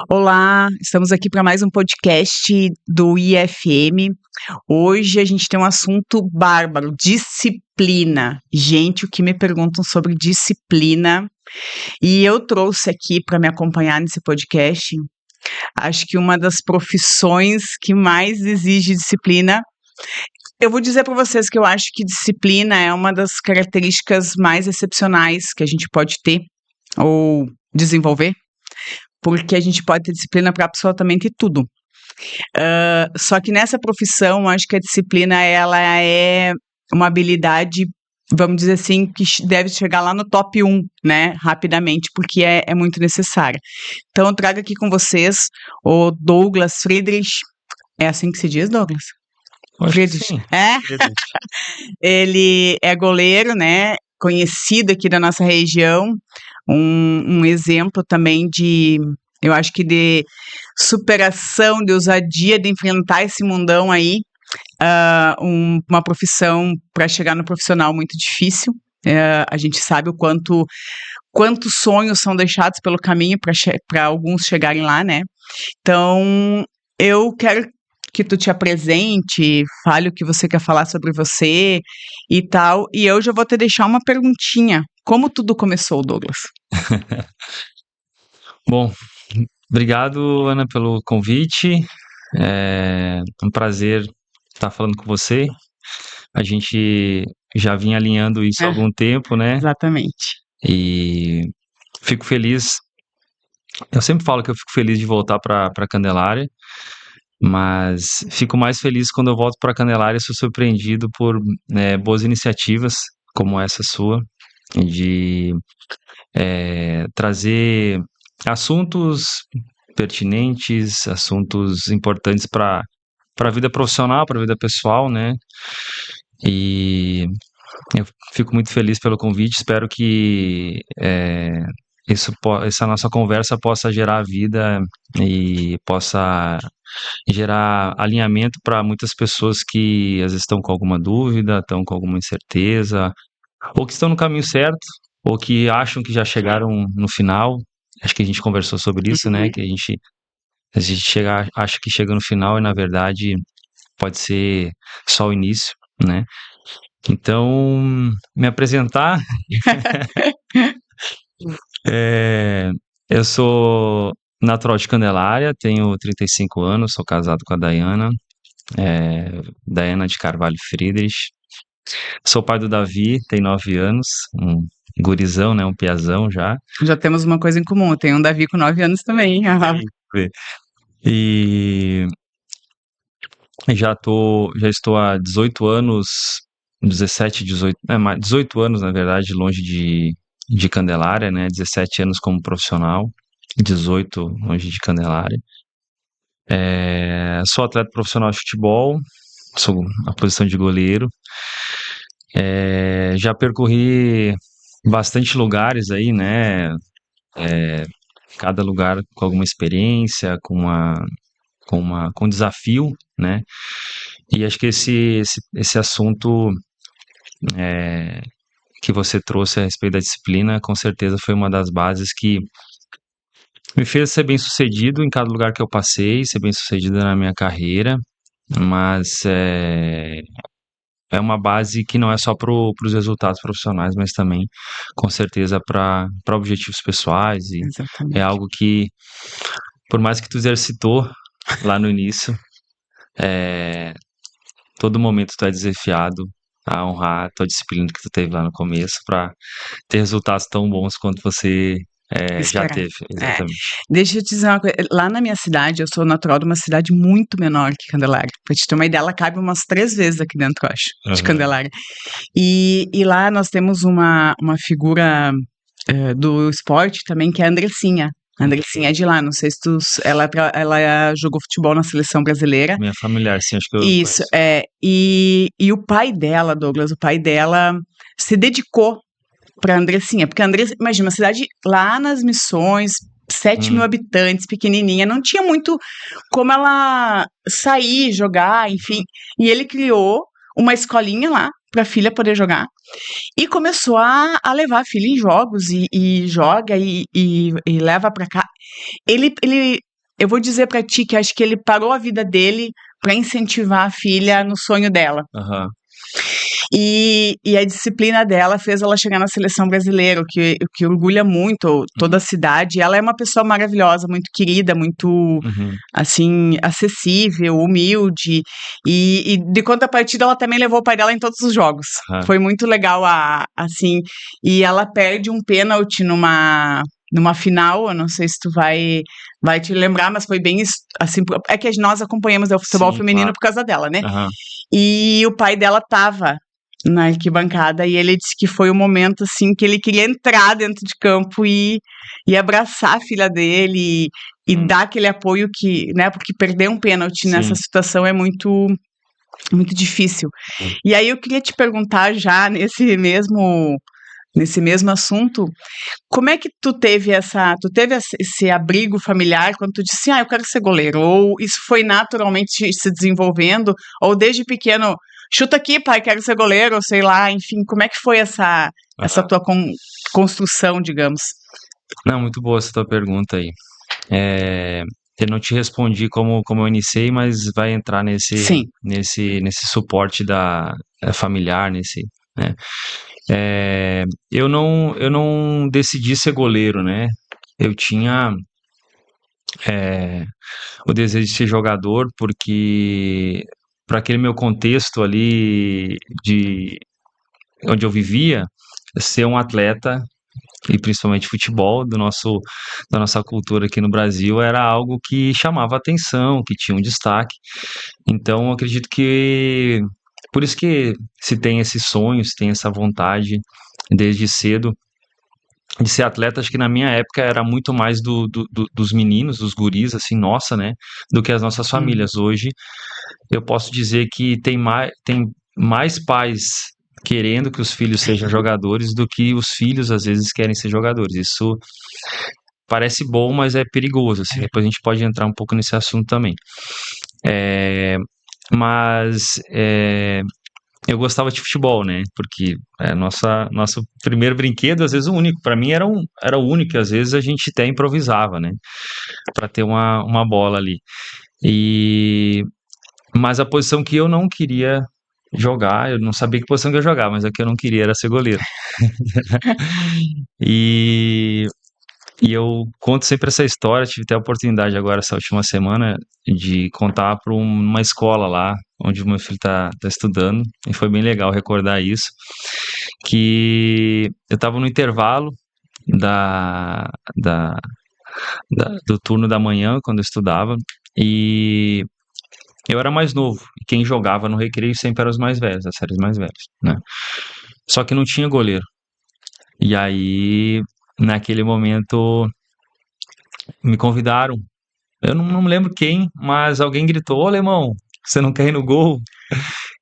Olá, estamos aqui para mais um podcast do IFM. Hoje a gente tem um assunto bárbaro, disciplina. Gente, o que me perguntam sobre disciplina? E eu trouxe aqui para me acompanhar nesse podcast, acho que uma das profissões que mais exige disciplina. Eu vou dizer para vocês que eu acho que disciplina é uma das características mais excepcionais que a gente pode ter ou desenvolver, porque a gente pode ter disciplina para absolutamente tudo. Só que nessa profissão, acho que a disciplina ela é uma habilidade, vamos dizer assim, que deve chegar lá no top 1, né, rapidamente, porque é muito necessária. Então, eu trago aqui com vocês o Douglas Friedrich. É assim que se diz, Douglas? Acho que Friedrich. sim. É? Friedrich. Ele é goleiro, né, conhecido aqui da nossa região, um exemplo também de, eu acho que de superação, de ousadia, de enfrentar esse mundão aí, uma profissão para chegar no profissional muito difícil. A gente sabe o quantos sonhos são deixados pelo caminho para alguns chegarem lá, né? Então, eu quero que tu te apresente, fale o que você quer falar sobre você e tal, e eu já vou te deixar uma perguntinha. Como tudo começou, Douglas? Bom, obrigado, Ana, pelo convite. É um prazer estar falando com você. A gente já vinha alinhando isso há algum tempo, né? Exatamente. E fico feliz. Eu sempre falo que eu fico feliz de voltar para Candelária, mas fico mais feliz quando eu volto para Candelária e sou surpreendido por boas iniciativas como essa sua, de trazer assuntos pertinentes, assuntos importantes para a vida profissional, para a vida pessoal, né? E eu fico muito feliz pelo convite, espero que essa nossa conversa possa gerar vida e possa gerar alinhamento para muitas pessoas que às vezes estão com alguma dúvida, estão com alguma incerteza, ou que estão no caminho certo, ou que acham que já chegaram no final. Acho que a gente conversou sobre isso, né? Que a gente acha que chega no final e na verdade pode ser só o início, né? Então, me apresentar, eu sou natural de Candelária, tenho 35 anos, sou casado com a Dayana, Dayana de Carvalho Friedrich. Sou pai do Davi, tem 9 anos, um gurizão, né? Um piazão já. Já temos uma coisa em comum, eu tenho um Davi com 9 anos também. E já estou há 18 anos, 17, 18, 18 anos, na verdade, longe de Candelária, né? 17 anos como profissional, 18 longe de Candelária. Sou atleta profissional de futebol, sou a posição de goleiro. Já percorri bastante lugares aí, né? Cada lugar com alguma experiência, com um desafio, né? E acho que esse assunto que você trouxe a respeito da disciplina, com certeza foi uma das bases que me fez ser bem sucedido em cada lugar que eu passei, ser bem sucedido na minha carreira, mas é uma base que não é só para os resultados profissionais, mas também, com certeza, para objetivos pessoais. E Exatamente. é algo que, por mais que tu exercitou lá no início, todo momento tu é desafiado a honrar a tua disciplina que tu teve lá no começo para ter resultados tão bons quanto você já teve. Exatamente. Deixa eu te dizer uma coisa, lá na minha cidade, eu sou natural de uma cidade muito menor que Candelária, pra te ter uma ideia, ela cabe umas 3 vezes aqui dentro, eu acho, de Candelária. E lá nós temos uma figura do esporte também, que é a Andressinha. A Andressinha é de lá, não sei se ela jogou futebol na seleção brasileira. Minha familiar, sim, acho que eu Isso, conheço. e o pai dela, Douglas, o pai dela se dedicou pra Andressinha, porque a Andressinha, imagina, uma cidade lá nas Missões, 7.000 habitantes, pequenininha, não tinha muito como ela sair, jogar, enfim, e ele criou uma escolinha lá para a filha poder jogar. E começou a levar a filha em jogos e joga e leva para cá. Eu vou dizer para ti que acho que ele parou a vida dele para incentivar a filha no sonho dela. Aham. E a disciplina dela fez ela chegar na seleção brasileira, o que orgulha muito toda a cidade. Ela é uma pessoa maravilhosa, muito querida, muito, Uhum. assim, acessível, humilde. E de contrapartida, ela também levou o pai dela em todos os jogos. Aham. Foi muito legal, assim. E ela perde um pênalti numa final, eu não sei se tu vai te lembrar, mas foi bem assim, é que nós acompanhamos o futebol Sim, feminino claro. por causa dela, né? Aham. E o pai dela tava na arquibancada e ele disse que foi o momento assim que ele queria entrar dentro de campo e abraçar a filha dele e dar aquele apoio que, né, porque perder um pênalti nessa Sim. situação é muito muito difícil. Uhum. E aí eu queria te perguntar já nesse mesmo assunto, como é que tu teve esse abrigo familiar quando tu disse, eu quero ser goleiro? Ou isso foi naturalmente se desenvolvendo? Ou desde pequeno, chuta aqui, pai, quero ser goleiro, ou sei lá, enfim, como é que foi essa Aham. tua construção, digamos? Não, muito boa essa tua pergunta aí. Eu não te respondi como eu iniciei, mas vai entrar Sim. nesse suporte familiar, né? Eu não decidi ser goleiro, né? Eu tinha o desejo de ser jogador porque para aquele meu contexto ali de onde eu vivia, ser um atleta e principalmente futebol da nossa cultura aqui no Brasil era algo que chamava atenção, que tinha um destaque. Então, eu acredito que por isso que se tem esses sonhos, se tem essa vontade desde cedo de ser atleta. Acho que na minha época era muito mais dos meninos, dos guris, assim, nossa, né, do que as nossas famílias. Hoje, eu posso dizer que tem mais pais querendo que os filhos sejam jogadores do que os filhos às vezes querem ser jogadores. Isso parece bom, mas é perigoso, assim. Depois a gente pode entrar um pouco nesse assunto também. Mas eu gostava de futebol, né? Porque nosso primeiro brinquedo, às vezes o único. Para mim era o único, e às vezes a gente até improvisava, né? Para ter uma bola ali. Mas a posição que eu não queria jogar, eu não sabia que posição que eu jogava, mas a que eu não queria era ser goleiro. E, e eu conto sempre essa história, tive até a oportunidade agora, essa última semana, de contar para uma escola lá, onde o meu filho tá estudando, e foi bem legal recordar isso, que eu estava no intervalo da, da, do turno da manhã, quando eu estudava, e eu era mais novo, e quem jogava no recreio sempre eram os mais velhos, as séries mais velhas, né? Só que não tinha goleiro. E aí, naquele momento, me convidaram. Eu não me lembro quem, mas alguém gritou: Ô, alemão, você não quer ir no gol?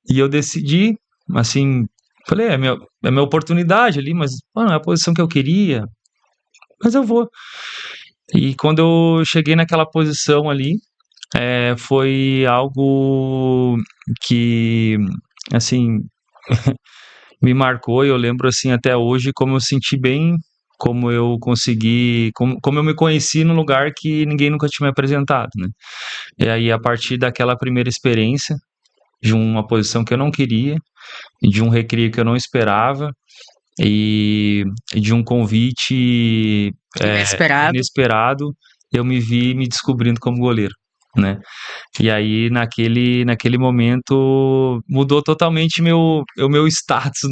E eu decidi, assim, falei: é minha oportunidade ali, mas não é a posição que eu queria, mas eu vou. E quando eu cheguei naquela posição ali, foi algo que, assim, me marcou. E eu lembro, assim, até hoje, como eu senti bem, como eu consegui, como eu me conheci num lugar que ninguém nunca tinha me apresentado, né? E aí, a partir daquela primeira experiência, de uma posição que eu não queria, e de um recreio que eu não esperava, e de um convite Inesperado. inesperado, eu me vi me descobrindo como goleiro, né? E aí, naquele momento, mudou totalmente o meu status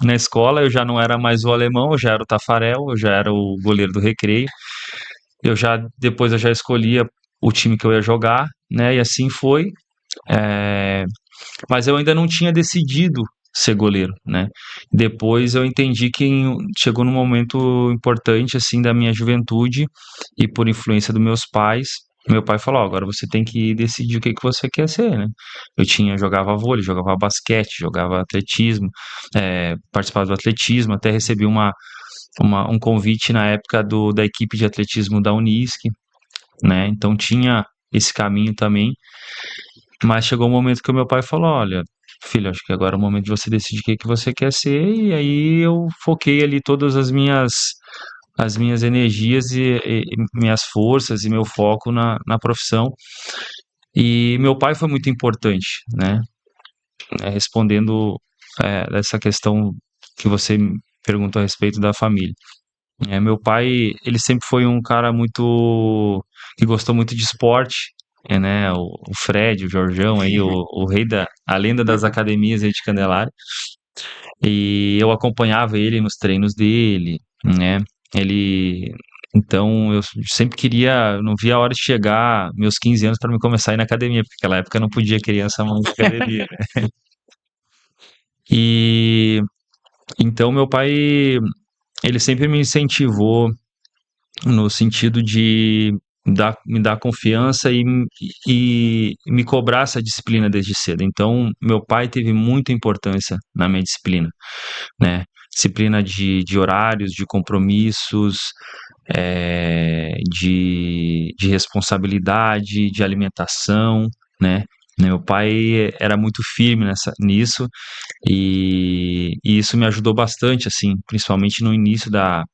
na escola. Eu já não era mais o alemão, eu já era o Tafarel, eu já era o goleiro do recreio. Depois eu já escolhia o time que eu ia jogar, né? E assim foi. É, mas eu ainda não tinha decidido ser goleiro, né? Depois eu entendi que chegou num momento importante, assim, da minha juventude, e por influência dos meus pais, meu pai falou: agora você tem que decidir o que você quer ser, né? Jogava vôlei, jogava basquete, jogava atletismo, participava do atletismo, até recebi um convite na época da equipe de atletismo da Unisc, né? Então tinha esse caminho também. Mas chegou um momento que o meu pai falou: olha, filho, acho que agora é o momento de você decidir o que que você quer ser, e aí eu foquei ali todas as minhas energias e minhas forças e meu foco na profissão. E meu pai foi muito importante, né? Respondendo essa questão que você me perguntou a respeito da família. Meu pai, ele sempre foi um cara muito que gostou muito de esporte, né? O Fred, o Jorjão aí, o rei a lenda das academias aí de Candelária. E eu acompanhava ele nos treinos dele, né? Ele então eu sempre queria, não via a hora de chegar meus 15 anos para me começar a ir na academia, porque naquela época não podia criança muito na academia, né? E então meu pai, ele sempre me incentivou no sentido de me dar confiança e me cobrar essa disciplina desde cedo. Então, meu pai teve muita importância na minha disciplina, né? Disciplina de horários, de compromissos, de responsabilidade, de alimentação, né? Meu pai era muito firme nisso e isso me ajudou bastante, assim, principalmente no início da,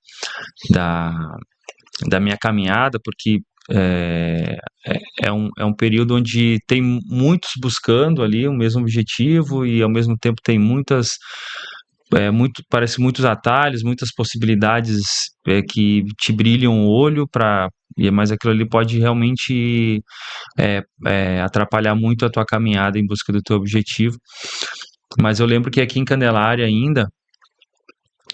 da minha caminhada, porque é, é um período onde tem muitos buscando ali o mesmo objetivo e ao mesmo tempo tem parece muitos atalhos, muitas possibilidades que te brilham o olho mas aquilo ali pode realmente atrapalhar muito a tua caminhada em busca do teu objetivo. Mas eu lembro que aqui em Candelária ainda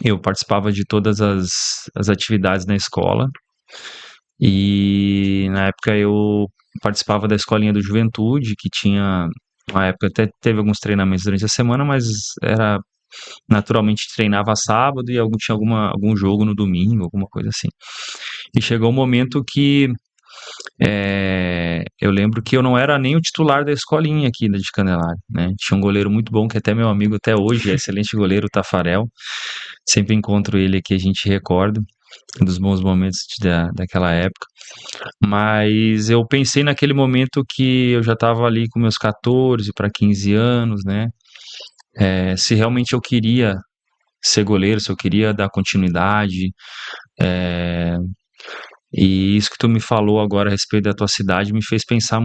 eu participava de todas as atividades na escola. E na época eu participava da escolinha do Juventude, que tinha, na época até teve alguns treinamentos durante a semana, mas era naturalmente treinava sábado e tinha algum jogo no domingo, alguma coisa assim. E chegou um momento que eu lembro que eu não era nem o titular da escolinha aqui de Candelária, né? Tinha um goleiro muito bom, que até meu amigo até hoje, é excelente goleiro, o Tafarel. Sempre encontro ele aqui, a gente recorda dos bons momentos daquela época. Mas eu pensei naquele momento que eu já estava ali com meus 14 para 15 anos, né? Se realmente eu queria ser goleiro, se eu queria dar continuidade. E isso que tu me falou agora a respeito da tua cidade me fez pensar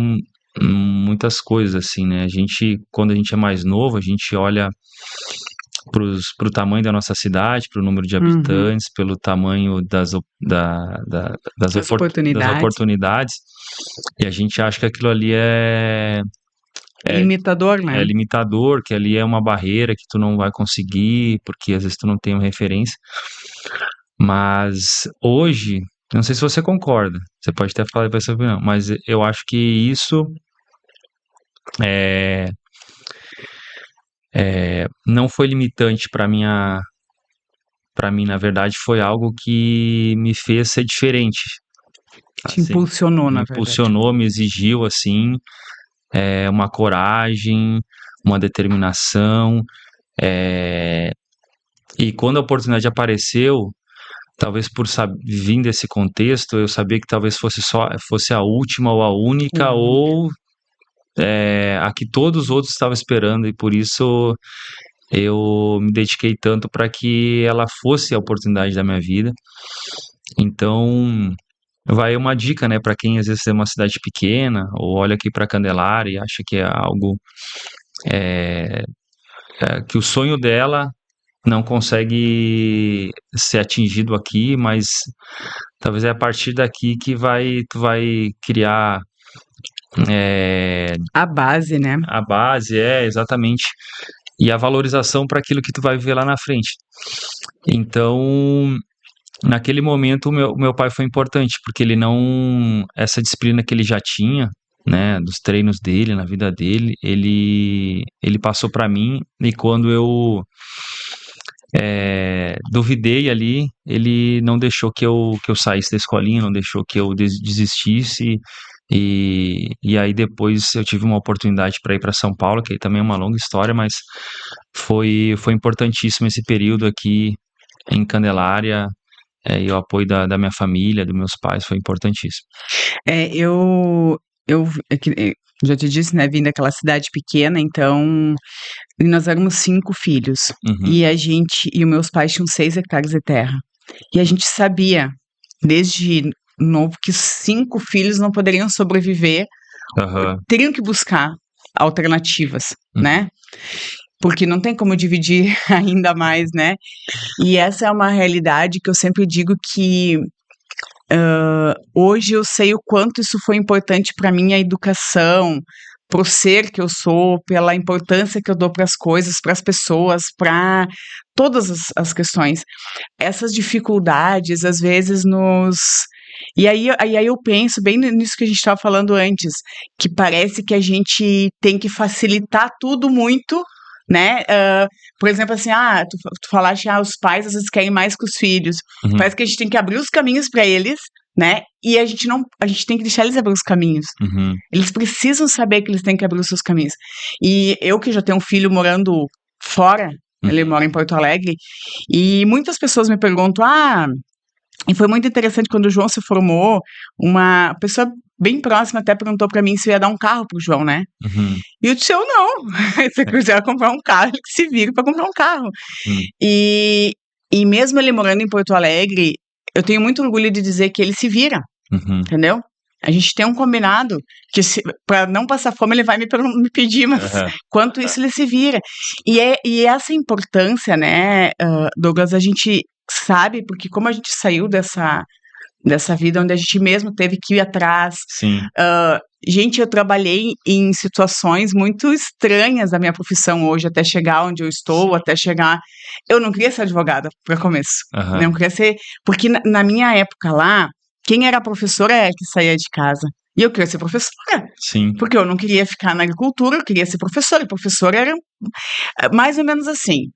muitas coisas, assim, né? Quando a gente é mais novo, a gente olha para o tamanho da nossa cidade, para o número de habitantes, pelo tamanho das As oportunidades. oportunidades, e a gente acha que aquilo ali é Limitador, né? limitador, que ali é uma barreira que tu não vai conseguir, porque às vezes tu não tem uma referência. Mas hoje, não sei se você concorda, você pode até falar essa opinião, mas eu acho que isso não foi limitante para mim, na verdade, foi algo que me fez ser diferente. Te Assim, impulsionou, me na verdade. impulsionou, me exigiu, assim, uma coragem, uma determinação. E quando a oportunidade apareceu, talvez por vir desse contexto, eu sabia que talvez fosse a última ou a única, ou a que todos os outros estavam esperando, e por isso eu me dediquei tanto para que ela fosse a oportunidade da minha vida. Então, vai uma dica, né, para quem às vezes tem uma cidade pequena ou olha aqui para Candelária e acha que é algo que o sonho dela não consegue ser atingido aqui, mas talvez é a partir daqui que tu vai criar A base, né? a base, exatamente, e a valorização para aquilo que tu vai viver lá na frente. Então, naquele momento, o meu pai foi importante, porque ele não. Essa disciplina que ele já tinha, né, dos treinos dele, na vida dele, ele passou para mim, e quando eu duvidei ali, ele não deixou que eu saísse da escolinha, não deixou que eu desistisse. E aí depois eu tive uma oportunidade para ir para São Paulo, que aí também é uma longa história, mas foi importantíssimo esse período aqui em Candelária, e o apoio da minha família, dos meus pais, foi importantíssimo. já te disse, né, vim daquela cidade pequena, então nós éramos 5 filhos. Uhum. E os meus pais tinham 6 hectares de terra. E a gente sabia, desde novo, que 5 filhos não poderiam sobreviver, Aham. teriam que buscar alternativas, Uhum. né? Porque não tem como dividir ainda mais, né? E essa é uma realidade que eu sempre digo que hoje eu sei o quanto isso foi importante para minha educação, pro ser que eu sou, pela importância que eu dou para as coisas, para as pessoas, para todas as questões. Essas dificuldades, às vezes, E aí eu penso bem nisso que a gente estava falando antes, que parece que a gente tem que facilitar tudo muito, né? Por exemplo, assim, tu falaste, os pais às vezes querem mais que os filhos. Uhum. Parece que a gente tem que abrir os caminhos para eles, né? E a gente tem que deixar eles abrir os caminhos. Uhum. Eles precisam saber que eles têm que abrir os seus caminhos. E eu que já tenho um filho morando fora, ele mora em Porto Alegre, e muitas pessoas me perguntam, e foi muito interessante quando o João se formou, uma pessoa bem próxima até perguntou pra mim se eu ia dar um carro pro João, né? Uhum. E eu disse, eu não. Se eu quiser comprar um carro, ele que se vire pra comprar um carro. Uhum. E mesmo ele morando em Porto Alegre, eu tenho muito orgulho de dizer que ele se vira, Uhum. entendeu? A gente tem um combinado que para não passar fome ele vai me pedir, mas Aham. quanto isso ele se vira. E essa importância, né, Douglas, a gente sabe, porque como a gente saiu dessa vida onde a gente mesmo teve que ir atrás. Sim. Gente, eu trabalhei em situações muito estranhas da minha profissão hoje, até chegar onde eu estou, até chegar... Eu não queria ser advogada, para começo. Aham. Não queria ser... Porque na minha época lá, quem era professora é que saía de casa. E eu queria ser professora, Sim. porque eu não queria ficar na agricultura, eu queria ser professora. E professora era mais ou menos assim.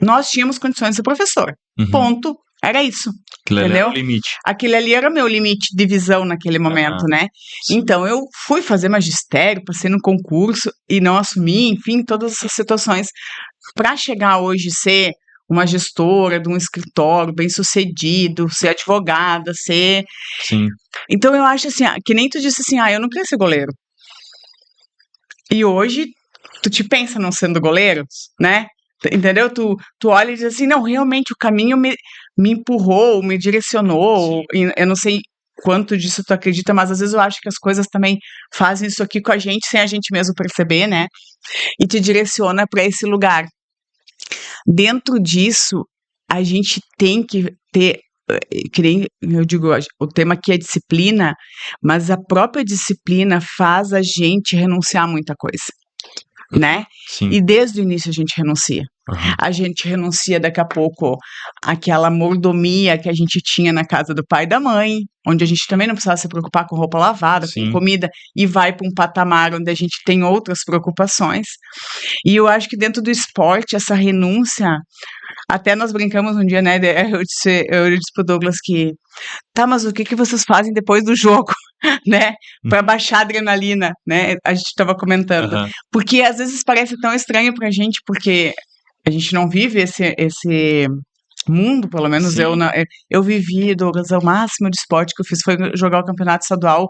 Nós tínhamos condições de ser professora. Uhum. Ponto. Era isso. Aquilo ali Entendeu? era o limite. Aquele ali era meu limite de visão naquele momento, né? Sim. Então, eu fui fazer magistério, passei no concurso e não assumi, enfim, todas essas situações. Para chegar hoje ser uma gestora de um escritório bem-sucedido, ser advogada, ser... Sim. Então, eu acho assim, que nem tu disse assim, eu não queria ser goleiro. E hoje, tu te pensa não sendo goleiro, né? Entendeu? Tu olha e diz assim, não, realmente o caminho me empurrou, me direcionou. Eu não sei quanto disso tu acredita, mas às vezes eu acho que as coisas também fazem isso aqui com a gente, sem a gente mesmo perceber, né? E te direciona para esse lugar. Dentro disso, a gente tem que ter, que nem eu digo, o tema aqui é disciplina, mas a própria disciplina faz a gente renunciar a muita coisa, né? Sim. E desde o início a gente renuncia. Uhum. A gente renuncia daqui a pouco àquela mordomia que a gente tinha na casa do pai e da mãe, onde a gente também não precisava se preocupar com roupa lavada, Sim. com comida, e vai para um patamar onde a gente tem outras preocupações. E eu acho que dentro do esporte, essa renúncia, até nós brincamos um dia, né, eu disse pro Douglas que, mas o que vocês fazem depois do jogo, né, para baixar a adrenalina, né, a gente estava comentando. Uhum. Porque às vezes parece tão estranho pra gente, porque a gente não vive esse mundo, pelo menos Sim. eu vivi, Douglas, o máximo de esporte que eu fiz foi jogar o campeonato estadual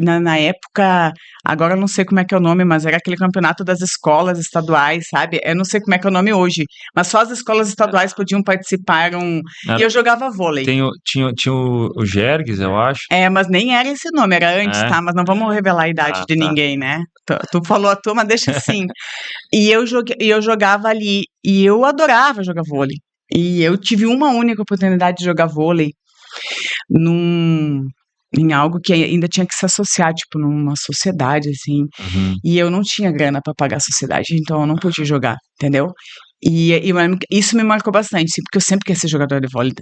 na época, agora eu não sei como é que é o nome, mas era aquele campeonato das escolas estaduais, sabe? Eu não sei como é que é o nome hoje, mas só as escolas estaduais podiam participar, e eu jogava vôlei. Tinha o Jergues, eu acho. Mas nem era esse nome, era antes, tá? Mas não vamos revelar a idade de ninguém, né? Tu falou a tua, mas deixa assim. E eu jogava ali, e eu adorava jogar vôlei. E eu tive uma única oportunidade de jogar vôlei em algo que ainda tinha que se associar, tipo, numa sociedade, assim. Uhum. E eu não tinha grana pra pagar a sociedade, então eu não podia jogar, entendeu? E isso me marcou bastante, sim, porque eu sempre quis ser jogador de vôlei.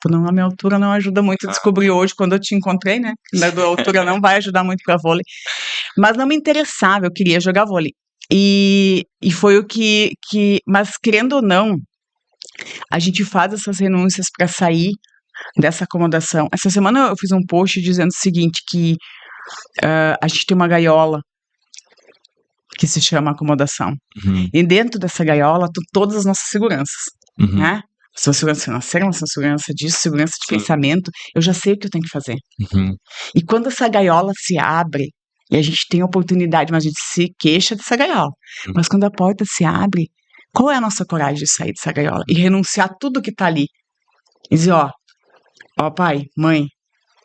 A minha altura não ajuda muito a descobrir hoje, quando eu te encontrei, né? A altura não vai ajudar muito pra vôlei. Mas não me interessava, eu queria jogar vôlei. E foi o que... Mas, querendo ou não, a gente faz essas renúncias pra sair dessa acomodação. Essa semana eu fiz um post dizendo o seguinte, que a gente tem uma gaiola que se chama acomodação. Uhum. E dentro dessa gaiola, todas as nossas seguranças, Uhum. né? Sua segurança financeira, mas sua segurança disso, segurança de Sim. pensamento, eu já sei o que eu tenho que fazer. Uhum. E quando essa gaiola se abre, e a gente tem a oportunidade, mas a gente se queixa dessa gaiola. Mas quando a porta se abre, qual é a nossa coragem de sair dessa gaiola? E renunciar a tudo que tá ali. E dizer, ó pai, mãe,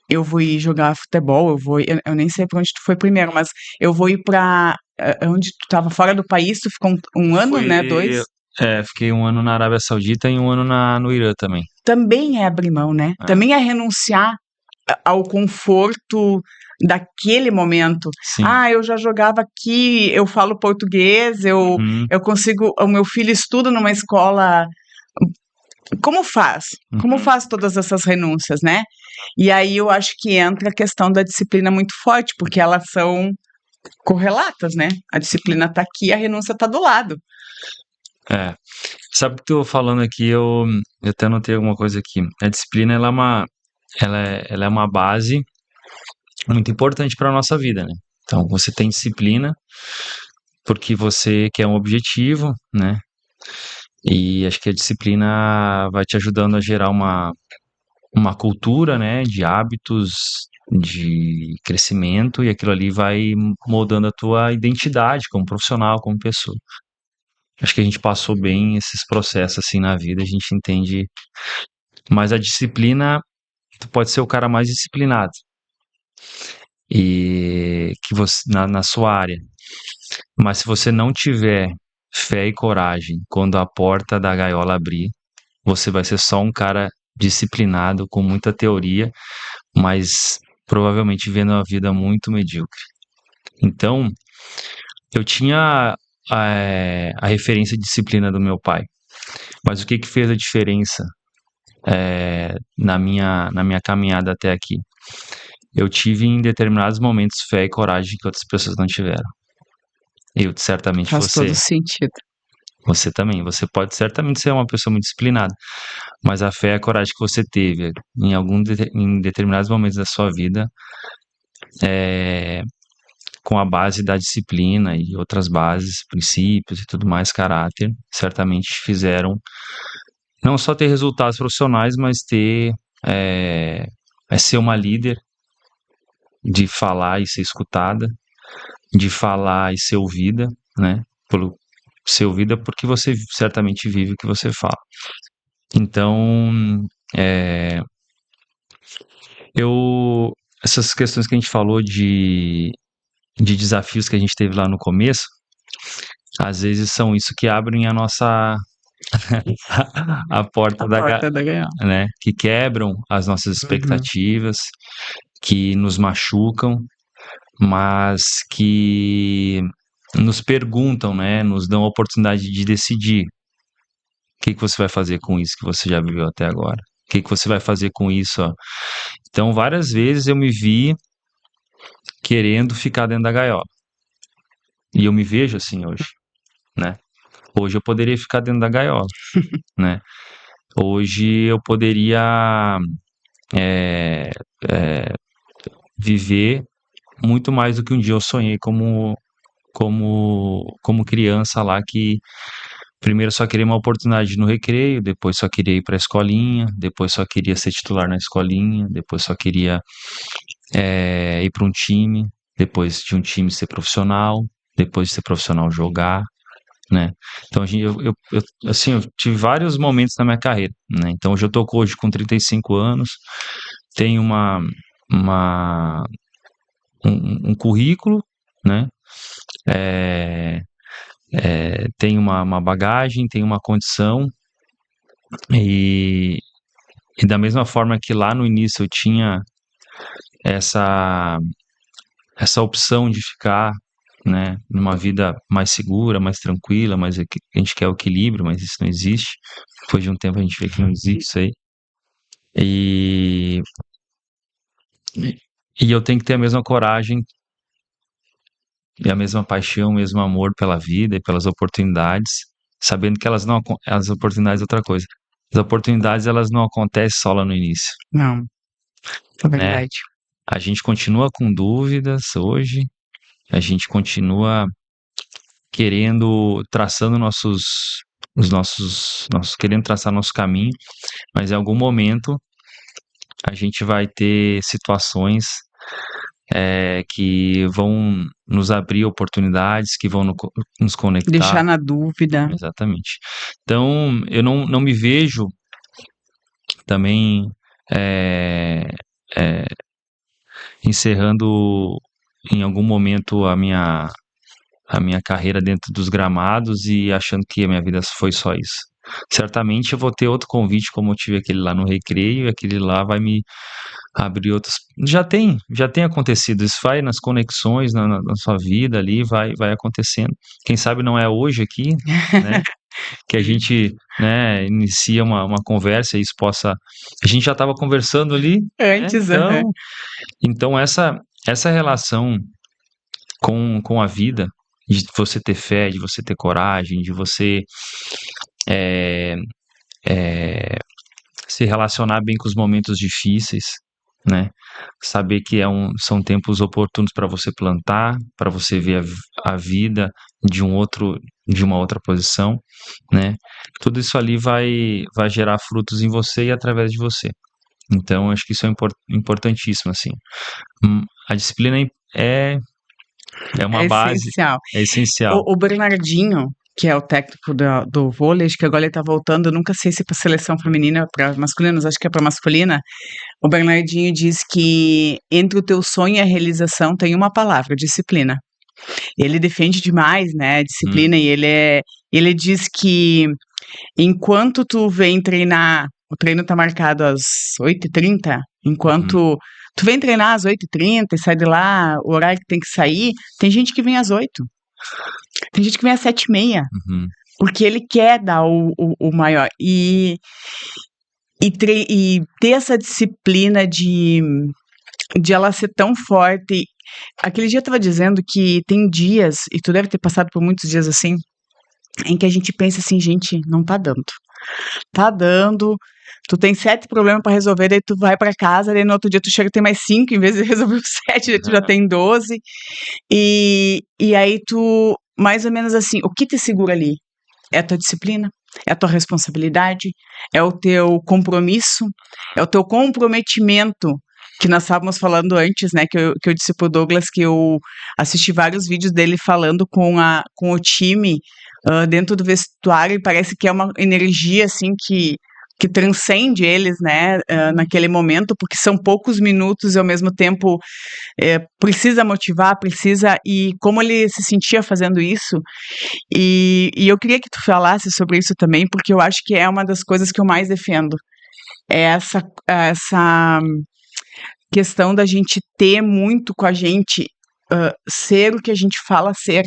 eu vou ir jogar futebol, eu nem sei pra onde tu foi primeiro, mas eu vou ir pra onde tu tava fora do país, tu ficou um ano, né, 2. Fiquei um ano na Arábia Saudita e um ano no Irã também. Também é abrir mão, né? É. Também é renunciar ao conforto daquele momento. Sim. Eu já jogava aqui, eu falo português, Uhum. eu consigo. O meu filho estuda numa escola. Como faz? Como Uhum. faz todas essas renúncias, né? E aí eu acho que entra a questão da disciplina muito forte, porque elas são correlatas, né? A disciplina tá aqui, a renúncia tá do lado. É. Sabe o que eu tô falando aqui? Eu até anotei alguma coisa aqui. A disciplina, ela é uma base muito importante para nossa vida, né? Então, você tem disciplina porque você quer um objetivo, né? E acho que a disciplina vai te ajudando a gerar uma cultura, né, de hábitos, de crescimento, e aquilo ali vai moldando a tua identidade como profissional, como pessoa. Acho que a gente passou bem esses processos assim na vida, a gente entende. Mas a disciplina, tu pode ser o cara mais disciplinado e que você na sua área. Mas se você não tiver fé e coragem quando a porta da gaiola abrir, você vai ser só um cara disciplinado com muita teoria, mas provavelmente vivendo uma vida muito medíocre. Então, eu tinha a referência de disciplina do meu pai, mas o que fez a diferença na minha caminhada até aqui? Eu tive em determinados momentos fé e coragem que outras pessoas não tiveram. Eu, certamente Faz todo sentido. você também, você pode certamente ser uma pessoa muito disciplinada, mas a fé e a coragem que você teve em determinados momentos da sua vida, com a base da disciplina e outras bases, princípios e tudo mais, caráter, certamente fizeram não só ter resultados profissionais, mas ser uma líder, de falar e ser escutada, de falar e ser ouvida, né? Ser ouvida porque você certamente vive o que você fala. Então, é, essas questões que a gente falou de desafios que a gente teve lá no começo, às vezes são isso que abrem a nossa a porta da gaiola. né? Que quebram as nossas expectativas, que nos machucam, mas que nos perguntam, né? Nos dão a oportunidade de decidir o que você vai fazer com isso que você já viveu até agora. O que você vai fazer com isso, ó? Então, várias vezes eu me vi querendo ficar dentro da gaiola. E eu me vejo assim hoje, né? Hoje eu poderia ficar dentro da gaiola, né? Hoje eu poderia é, é, viver muito mais do que um dia eu sonhei como criança lá, que primeiro só queria uma oportunidade no recreio, depois só queria ir para a escolinha, depois só queria ser titular na escolinha, depois só queria ir para um time, depois de um time ser profissional, depois de ser profissional jogar, né? Então, assim, eu tive vários momentos na minha carreira, né? Então, hoje eu tô hoje com 35 anos, tenho uma, um currículo, né? Tenho uma bagagem, tenho uma condição, e, e da mesma forma que lá no início eu tinha essa, essa opção de ficar, né, numa vida mais segura, mais tranquila, mas a gente quer o equilíbrio, mas isso não existe. Depois de um tempo a gente vê que não existe isso aí. E, e eu tenho que ter a mesma coragem e a mesma paixão, o mesmo amor pela vida e pelas oportunidades, sabendo que elas não, as oportunidades é outra coisa. As oportunidades, elas não acontecem só lá no início, Não, é né? verdade. A gente continua com dúvidas hoje, a gente continua traçando querendo traçar nosso caminho, mas em algum momento a gente vai ter situações que vão nos abrir oportunidades, que vão nos conectar. Deixar na dúvida. Exatamente. Então, eu não me vejo também encerrando em algum momento a minha carreira dentro dos gramados e achando que a minha vida foi só isso. Certamente eu vou ter outro convite, como eu tive aquele lá no Recreio, e aquele lá vai me abrir outros. Já tem acontecido, isso vai nas conexões, na sua vida ali, vai acontecendo. Quem sabe não é hoje aqui, né? Que a gente, né, inicia uma conversa e isso possa. A gente já estava conversando ali, Antes, né? Então essa relação com a vida, de você ter fé, de você ter coragem, de você se relacionar bem com os momentos difíceis, né? Saber que são tempos oportunos para você plantar, para você ver a vida de uma outra posição, né? Tudo isso ali vai gerar frutos em você e através de você. Então, acho que isso é importantíssimo, assim. A disciplina é uma base, essencial. é essencial. O Bernardinho, que é o técnico do vôlei, acho que agora ele tá voltando, eu nunca sei se para seleção feminina, para masculinos, acho que é para masculina. O Bernardinho diz que entre o teu sonho e a realização tem uma palavra: disciplina. Ele defende demais, né, a disciplina, e ele diz que enquanto tu vem treinar, o treino tá marcado às 8h30, enquanto tu vem treinar às 8h30 e sai de lá, o horário que tem que sair, tem gente que vem às 8. Tem gente que vem às 7h30, porque ele quer dar o maior. E ter essa disciplina de ela ser tão forte. Aquele dia eu tava dizendo que tem dias, e tu deve ter passado por muitos dias assim, em que a gente pensa assim, gente, não tá dando. Tá dando, tu tem 7 problemas pra resolver, daí tu vai pra casa, daí no outro dia tu chega e tem mais 5, em vez de resolver os 7, daí tu já tem 12. E aí tu, mais ou menos assim, o que te segura ali? É a tua disciplina, é a tua responsabilidade, é o teu compromisso, é o teu comprometimento, que nós estávamos falando antes, né, que eu disse pro Douglas que eu assisti vários vídeos dele falando com o time dentro do vestuário, e parece que é uma energia, assim, que transcende eles, né, naquele momento, porque são poucos minutos e ao mesmo tempo precisa motivar, e como ele se sentia fazendo isso, e eu queria que tu falasse sobre isso também, porque eu acho que é uma das coisas que eu mais defendo, é essa questão da gente ter muito com a gente, ser o que a gente fala ser,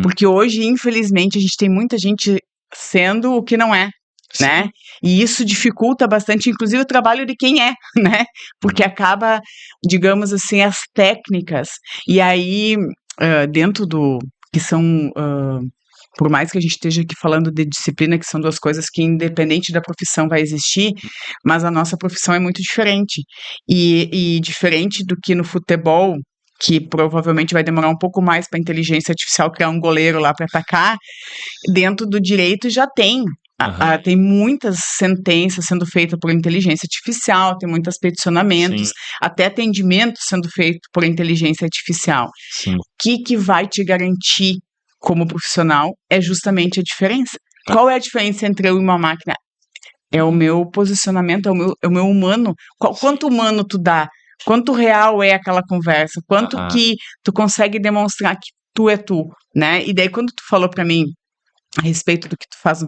porque hoje, infelizmente, a gente tem muita gente sendo o que não é, né? E isso dificulta bastante, inclusive, o trabalho de quem é, né? Porque acaba, digamos assim, as técnicas, e aí, dentro do que são, por mais que a gente esteja aqui falando de disciplina, que são duas coisas que, independente da profissão, vai existir, mas a nossa profissão é muito diferente, e diferente do que no futebol, que provavelmente vai demorar um pouco mais para a inteligência artificial criar um goleiro lá para atacar, dentro do direito já tem. Tem muitas sentenças sendo feitas por inteligência artificial, tem muitos peticionamentos, até atendimentos sendo feito por inteligência artificial. O que vai te garantir como profissional é justamente a diferença. Qual é a diferença entre eu e uma máquina? É o meu posicionamento, é o meu humano. Quanto humano tu dá? Quanto real é aquela conversa? Quanto que tu consegue demonstrar que tu é tu, né? E daí quando tu falou pra mim a respeito do que tu faz no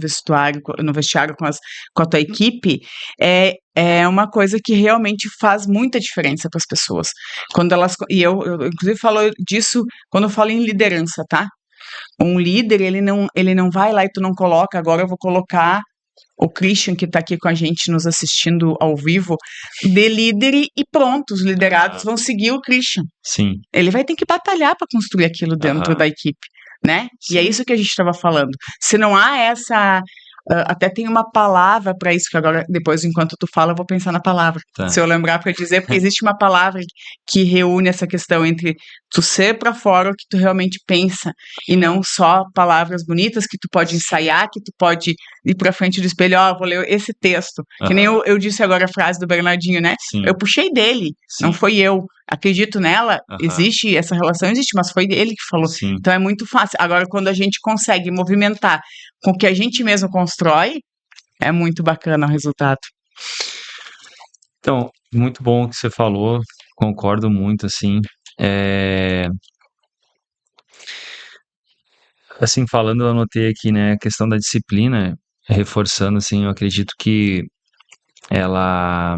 vestiário com a tua equipe, é uma coisa que realmente faz muita diferença para as pessoas. E eu inclusive falo disso quando eu falo em liderança, tá? Um líder, ele não vai lá e tu não coloca, agora eu vou colocar o Christian, que está aqui com a gente nos assistindo ao vivo, de líder e pronto, os liderados vão seguir o Christian. Sim. Ele vai ter que batalhar para construir aquilo dentro da equipe, né? Sim. E é isso que a gente estava falando. Se não há essa... até tem uma palavra para isso, que agora, depois, enquanto tu fala, eu vou pensar na palavra. Se eu lembrar para dizer, porque existe uma palavra que reúne essa questão entre Tu ser pra fora o que tu realmente pensa e não só palavras bonitas que tu pode ensaiar, que tu pode ir pra frente do espelho, vou ler esse texto. Que nem eu disse agora a frase do Bernardinho, né? Sim, Eu puxei dele, não sim, foi eu. Acredito nela, existe, essa relação existe, mas foi ele que falou. sim. Então é muito fácil. Agora, quando a gente consegue movimentar com o que a gente mesmo constrói, é muito bacana o resultado. Então, muito bom o que você falou, concordo muito, assim. Assim, falando, eu anotei aqui, né, a questão da disciplina, reforçando, assim, eu acredito que ela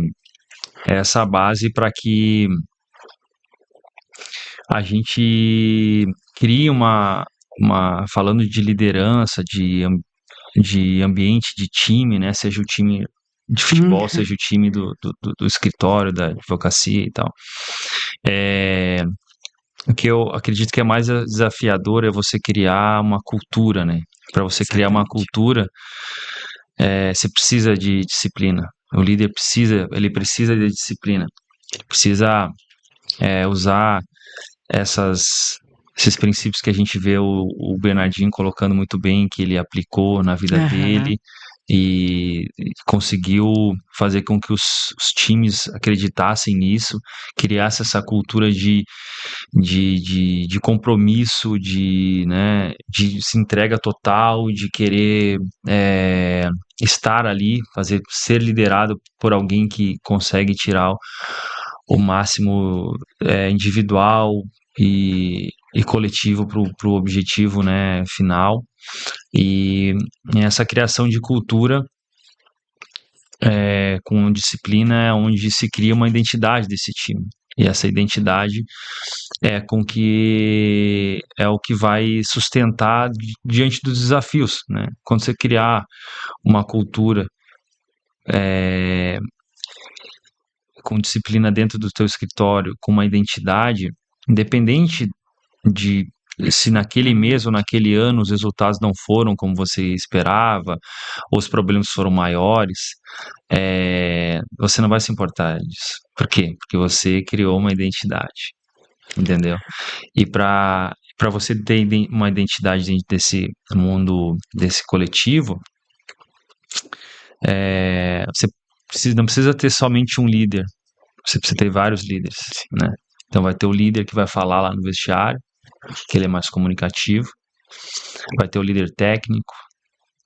é essa base para que a gente crie falando de liderança, de ambiente de time, né, seja o time de futebol, seja o time do escritório, da advocacia e tal. O que eu acredito que é mais desafiador é você criar uma cultura, né? Para você criar uma cultura, você precisa de disciplina. O líder ele precisa de disciplina. Ele precisa usar esses princípios que a gente vê o Bernardinho colocando muito bem, que ele aplicou na vida dele e conseguiu fazer com que os times acreditassem nisso, criasse essa cultura de compromisso, né, de se entrega total, de querer estar ali, ser liderado por alguém que consegue tirar o máximo individual e coletivo para o objetivo, né, final. E essa criação de cultura com disciplina é onde se cria uma identidade desse time. E essa identidade é o que vai sustentar diante dos desafios, né? Quando você criar uma cultura com disciplina dentro do teu escritório, com uma identidade, independente de se naquele mês ou naquele ano os resultados não foram como você esperava, ou os problemas foram maiores, você não vai se importar disso. Por quê? Porque você criou uma identidade, entendeu? E para você ter uma identidade dentro desse mundo, desse coletivo, você não precisa ter somente um líder, você precisa ter vários líderes, né? Então vai ter o líder que vai falar lá no vestiário, que ele é mais comunicativo, vai ter o líder técnico,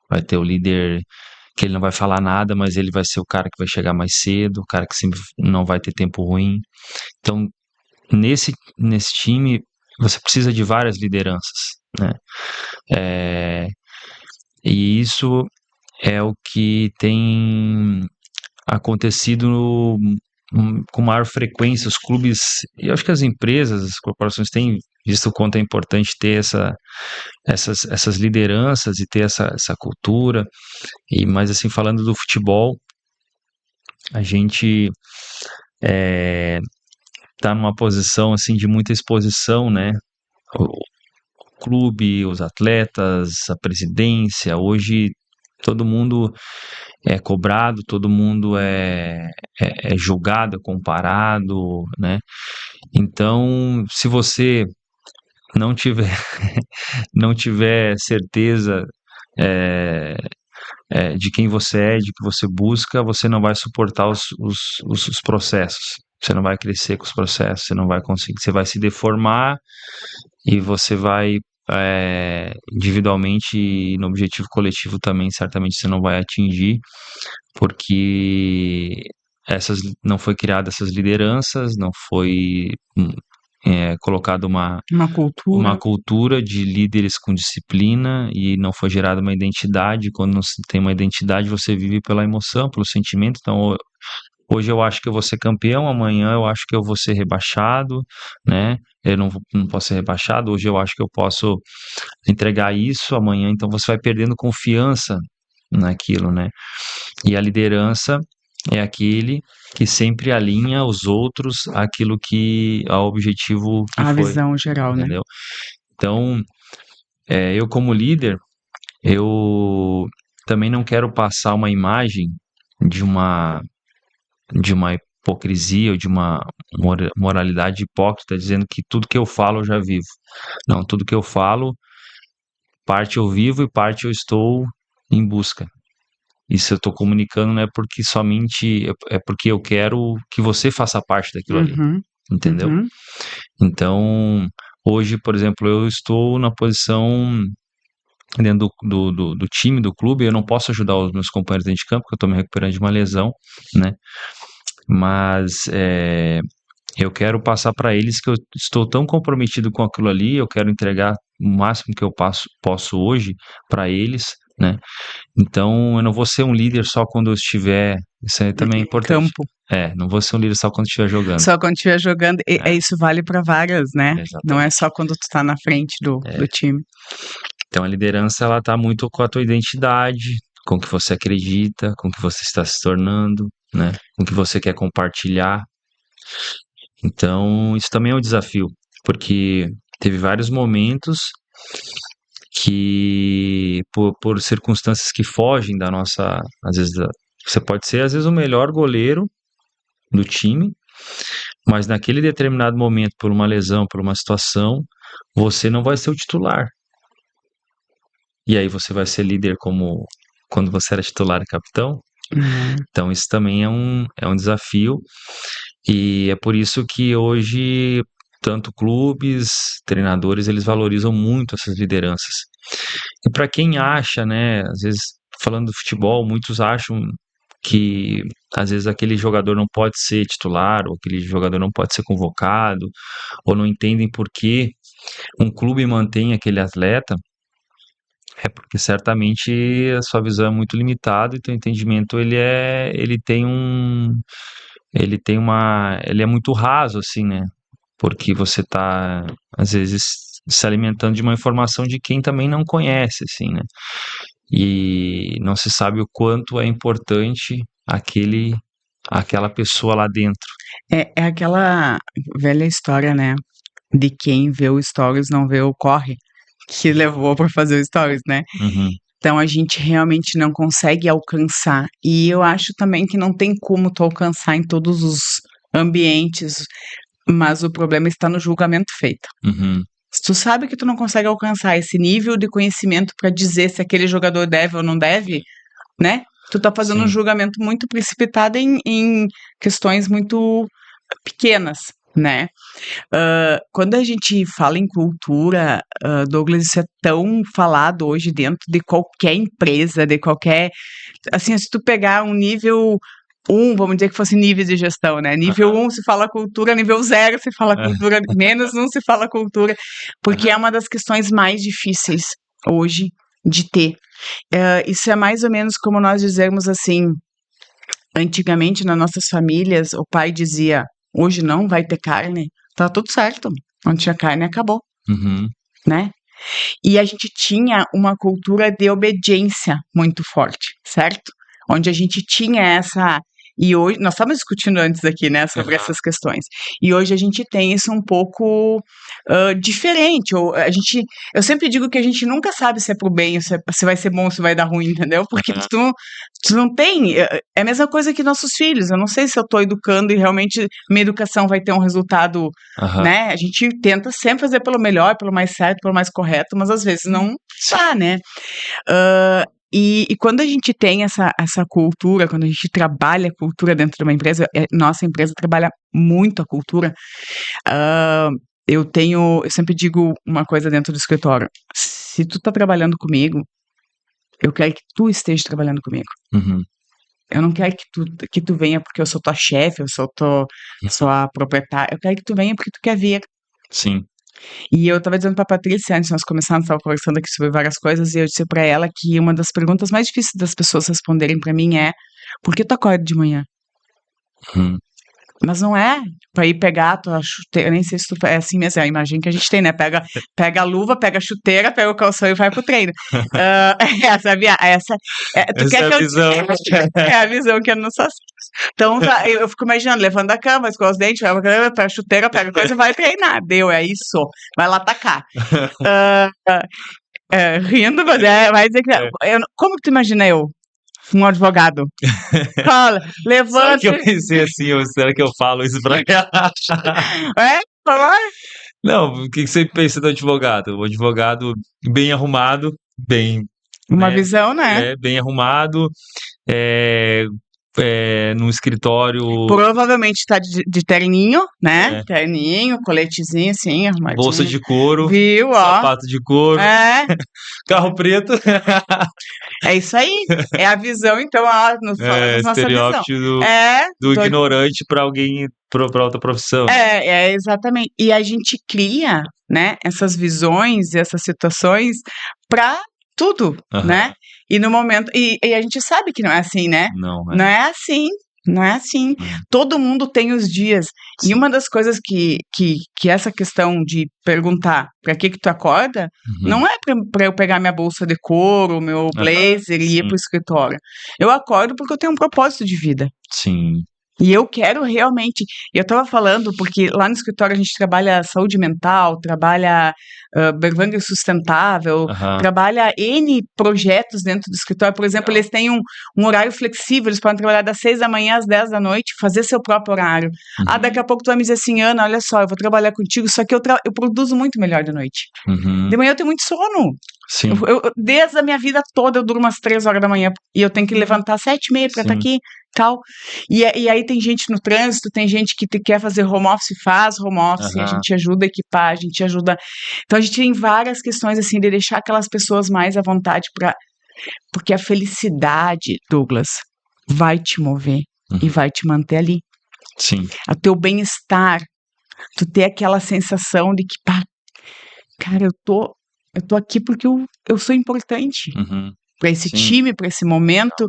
vai ter o líder que ele não vai falar nada, mas ele vai ser o cara que vai chegar mais cedo, o cara que sempre não vai ter tempo ruim. Então, nesse time, você precisa de várias lideranças, né? E isso é o que tem acontecido com maior frequência. Os clubes, e eu acho que as empresas, as corporações têm visto o quanto é importante ter essas lideranças e ter essa cultura. Mas assim, falando do futebol, a gente está numa posição assim de muita exposição, né? O clube, os atletas, a presidência, hoje todo mundo é cobrado, todo mundo é julgado, é comparado, né? Então, se você não tiver, não tiver certeza de quem você é, de que você busca, você não vai suportar os processos. Você não vai crescer com os processos, você não vai conseguir, você vai se deformar e você vai individualmente e no objetivo coletivo também, certamente você não vai atingir, porque não foi criada essas lideranças, não foi colocada uma cultura de líderes com disciplina e não foi gerada uma identidade. Quando não se tem uma identidade, você vive pela emoção, pelo sentimento. Então, hoje eu acho que eu vou ser campeão, amanhã eu acho que eu vou ser rebaixado, né? Eu não posso ser rebaixado, hoje eu acho que eu posso entregar isso, amanhã então você vai perdendo confiança naquilo, né? E a liderança é aquele que sempre alinha os outros àquilo ao objetivo que A foi, visão geral, né? entendeu? Então, eu como líder, eu também não quero passar uma imagem de uma hipocrisia ou de uma moralidade hipócrita, dizendo que tudo que eu falo eu já vivo. Não, tudo que eu falo, parte eu vivo e parte eu estou em busca. E se eu estou comunicando não é porque somente, é porque eu quero que você faça parte daquilo ali, Uhum, entendeu? uhum. Então, hoje, por exemplo, eu estou na posição dentro do time, do clube, eu não posso ajudar os meus companheiros dentro de campo, porque eu estou me recuperando de uma lesão, né? Mas eu quero passar para eles que eu estou tão comprometido com aquilo ali, eu quero entregar o máximo que eu posso hoje para eles, né? Então, eu não vou ser um líder só quando eu estiver. Isso aí também é Em importante. campo. Não vou ser um líder só quando estiver jogando. Só quando estiver jogando, É, isso vale para várias, né? Não é exatamente. só quando tu tá na frente do time. Então, a liderança, ela tá muito com a tua identidade, com o que você acredita, com o que você está se tornando, né? Com o que você quer compartilhar. Então, isso também é um desafio, porque teve vários momentos que, por circunstâncias que fogem da nossa, às vezes, você pode ser, às vezes, o melhor goleiro do time, mas naquele determinado momento, por uma lesão, por uma situação, você não vai ser o titular. E aí você vai ser líder como quando você era titular e capitão. Então isso também é um desafio, e é por isso que hoje tanto clubes, treinadores, eles valorizam muito essas lideranças. E para quem acha, né, às vezes falando do futebol, muitos acham que às vezes aquele jogador não pode ser titular, ou aquele jogador não pode ser convocado, ou não entendem por que um clube mantém aquele atleta, é porque certamente a sua visão é muito limitada e teu entendimento ele é muito raso assim, né? Porque você tá às vezes se alimentando de uma informação de quem também não conhece, assim, né? E não se sabe o quanto é importante aquela pessoa lá dentro. É aquela velha história, né? De quem vê o stories não vê o corre que levou para fazer o stories, né? Uhum, Então a gente realmente não consegue alcançar. E eu acho também que não tem como tu alcançar em todos os ambientes, mas o problema está no julgamento feito. uhum, Se tu sabe que tu não consegue alcançar esse nível de conhecimento para dizer se aquele jogador deve ou não deve, né? Tu tá fazendo um sim, julgamento muito precipitado em questões muito pequenas, né? Quando a gente fala em cultura, Douglas, isso é tão falado hoje dentro de qualquer empresa, de qualquer. Assim, se tu pegar um nível 1, vamos dizer que fosse níveis de gestão, né? Nível aham, 1 se fala cultura, nível 0 se fala cultura, menos 1 se fala cultura, porque é aham, uma das questões mais difíceis hoje de ter. Isso é mais ou menos como nós dizermos assim, antigamente nas nossas famílias, o pai dizia, hoje não vai ter carne, tá tudo certo, não tinha carne, acabou, uhum, né? E a gente tinha uma cultura de obediência muito forte, certo? Onde a gente tinha essa. E hoje, nós estávamos discutindo antes aqui, né, sobre aham, essas questões. E hoje a gente tem isso um pouco diferente. Ou eu sempre digo que a gente nunca sabe se é pro bem, se vai ser bom, se vai dar ruim, entendeu? Porque aham, tu não tem. É a mesma coisa que nossos filhos. Eu não sei se eu estou educando e realmente minha educação vai ter um resultado, aham, né? A gente tenta sempre fazer pelo melhor, pelo mais certo, pelo mais correto, mas às vezes não dá, né? E quando a gente tem essa cultura, quando a gente trabalha a cultura dentro de uma empresa, nossa empresa trabalha muito a cultura. ah, eu sempre digo uma coisa dentro do escritório: se tu tá trabalhando comigo, eu quero que tu esteja trabalhando comigo. uhum, Eu não quero que tu venha porque eu sou tua chefe, sou a proprietária. Eu quero que tu venha porque tu quer vir. sim, E eu estava dizendo para a Patrícia, antes de nós começarmos, estava conversando aqui sobre várias coisas, e eu disse para ela que uma das perguntas mais difíceis das pessoas responderem para mim é: por que tu acorda de manhã? uhum, Mas não é para ir pegar a tua chuteira, nem sei se tu é assim mesmo, é a imagem que a gente tem, né? Pega a luva, pega a chuteira, pega o calção e vai pro treino. Sabia? Tu essa quer é que a eu. visão. É a visão que eu não sou assim. Então, tá, eu fico imaginando, levando da cama, escova os dentes, pega a chuteira, pega a coisa e vai treinar. Deu, é isso. Vai lá atacar. Ah, rindo, mas vai dizer que. É. Como que tu imagina eu? Um advogado. Fala, Será que eu levante. pensei assim, ou será que eu falo isso pra ela? É? Fala. Não, o que você pensa do advogado? O advogado bem arrumado, bem, Uma né, visão, né? bem arrumado, é, num escritório, Provavelmente tá de terninho, né? é, Terninho, coletezinho, assim, bolsa arrumadinho. de couro, Viu, ó? sapato de couro, É, carro preto, é isso aí. É a visão, então, ó, nos falamos nossa visão. estereótipo do, É, do ignorante para alguém, para outra profissão. é exatamente. E a gente cria, né, essas visões e essas situações para tudo, né? Aham. E no momento. E a gente sabe que não é assim, né? Não, Não é assim. Não é assim. Não. Todo mundo tem os dias. E Sim. uma das coisas que essa questão de perguntar para que tu acorda, Uhum. não é para eu pegar minha bolsa de couro, meu blazer e ir Sim. pro escritório. Eu acordo porque eu tenho um propósito de vida. Sim. E eu quero realmente. Eu estava falando, porque lá no escritório a gente trabalha saúde mental, trabalha berlândia sustentável, Aham. trabalha N projetos dentro do escritório. Por exemplo, eles têm um horário flexível, eles podem trabalhar das 6 da manhã às 10 da noite, fazer seu próprio horário. Ah, daqui a pouco tu vai me dizer assim, Ana, olha só, eu vou trabalhar contigo, só que eu produzo muito melhor de noite. Uhum. De manhã eu tenho muito sono. Sim. Desde a minha vida toda eu durmo às 3 horas da manhã e eu tenho que levantar às 7h30 para estar Sim. aqui tal. E aí tem gente no trânsito, tem gente que quer fazer home office, faz home office, a Aham. gente ajuda a equipar, a gente ajuda. Então a gente tem várias questões assim de deixar aquelas pessoas mais à vontade porque a felicidade, Douglas, vai te mover e Uhum. vai te manter ali. Sim. O teu bem-estar, tu ter aquela sensação de que, pá, cara, eu tô aqui porque eu sou importante Uhum. para esse Sim. time, para esse momento.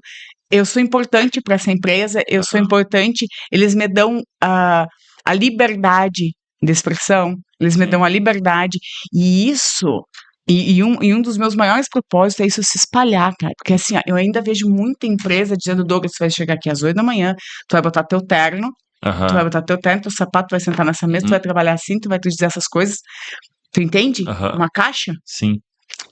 Eu sou importante para essa empresa, eu sou Aham. importante. Eles me dão a liberdade de expressão, eles me Sim. dão a liberdade. E isso, e um dos meus maiores propósitos é isso se espalhar, cara. Porque assim, ó, eu ainda vejo muita empresa dizendo, Douglas, você vai chegar aqui às 8 da manhã, tu vai botar teu terno, Aham. teu sapato, tu vai sentar nessa mesa, tu vai trabalhar assim, tu vai te dizer essas coisas. Tu entende? Aham. Uma caixa. Sim.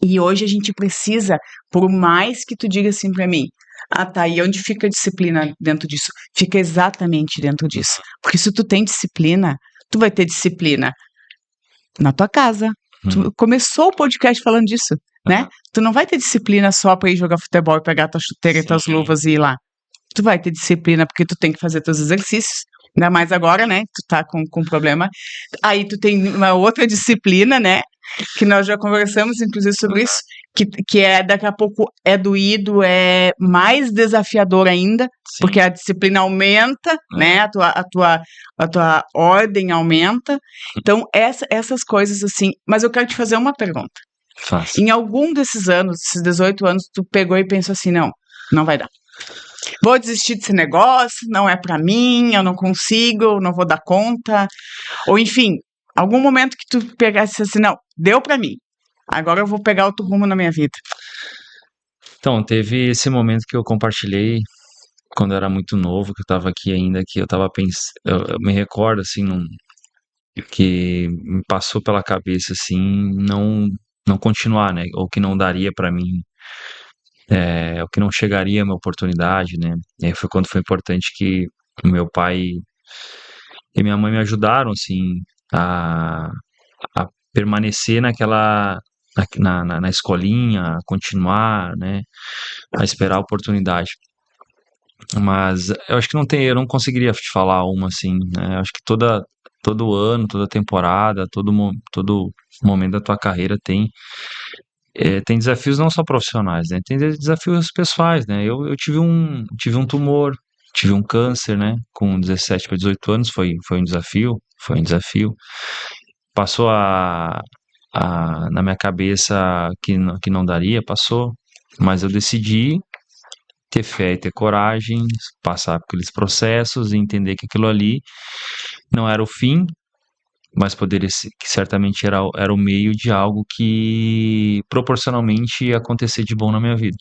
E hoje a gente precisa, por mais que tu diga assim pra mim, ah tá, e onde fica a disciplina dentro disso? Fica exatamente dentro disso. Porque se tu tem disciplina, tu vai ter disciplina na tua casa. Tu Uhum. começou o podcast falando disso, né? Aham. Tu não vai ter disciplina só pra ir jogar futebol e pegar tua chuteira e tuas Sim. luvas e ir lá. Tu vai ter disciplina porque tu tem que fazer teus exercícios. Ainda mais agora, né? Tu tá com problema. Aí tu tem uma outra disciplina, né? Que nós já conversamos, inclusive, sobre isso, que é daqui a pouco é doído, é mais desafiador ainda, Sim. porque a disciplina aumenta, né? A tua ordem aumenta. Então, essas coisas assim. Mas eu quero te fazer uma pergunta. Faça. Em algum desses anos, esses 18 anos, tu pegou e pensou assim, não vai dar. Vou desistir desse negócio, não é pra mim, eu não consigo, eu não vou dar conta. Ou enfim, algum momento que tu pegasse assim, não, deu pra mim. Agora eu vou pegar outro rumo na minha vida. Então, teve esse momento que eu compartilhei quando eu era muito novo, que eu estava aqui ainda, que eu estava pensando, eu me recordo, assim, que me passou pela cabeça, assim, não continuar, né, ou que não daria para mim, ou que não chegaria a minha oportunidade, né, e aí foi quando foi importante que o meu pai e minha mãe me ajudaram, assim, a, a permanecer na escolinha, a continuar, né, a esperar a oportunidade. Mas eu acho que eu não conseguiria te falar uma assim, né? Eu acho que todo ano, toda temporada, todo momento da tua carreira tem desafios não só profissionais, né? Tem desafios pessoais, né? Eu tive um tumor, tive um câncer, né? Com 17 para 18 anos, foi um desafio. Passou na minha cabeça que não daria, passou, mas eu decidi ter fé e ter coragem, passar por aqueles processos e entender que aquilo ali não era o fim, mas poderia ser, que certamente era o meio de algo que proporcionalmente ia acontecer de bom na minha vida.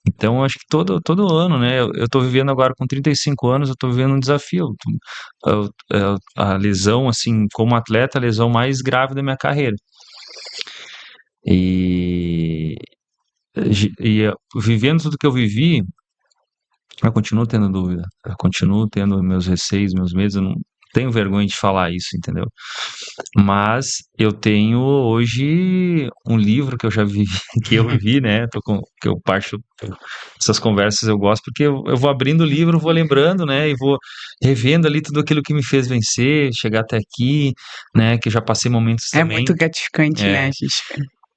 Então, eu acho que todo ano, né? Eu tô vivendo agora com 35 anos, eu tô vivendo um desafio. A lesão, assim, como atleta, a lesão mais grave da minha carreira. E vivendo tudo que eu vivi, Eu continuo tendo dúvida, eu continuo tendo meus receios, meus medos, eu não tenho vergonha de falar isso, entendeu? Mas eu tenho hoje um livro que eu já vi, que eu vi, né? Que eu parto essas conversas eu gosto porque eu vou abrindo o livro, vou lembrando, né? E vou revendo ali tudo aquilo que me fez vencer, chegar até aqui, né? Que eu já passei momentos É também. muito gratificante, né, a É, gente.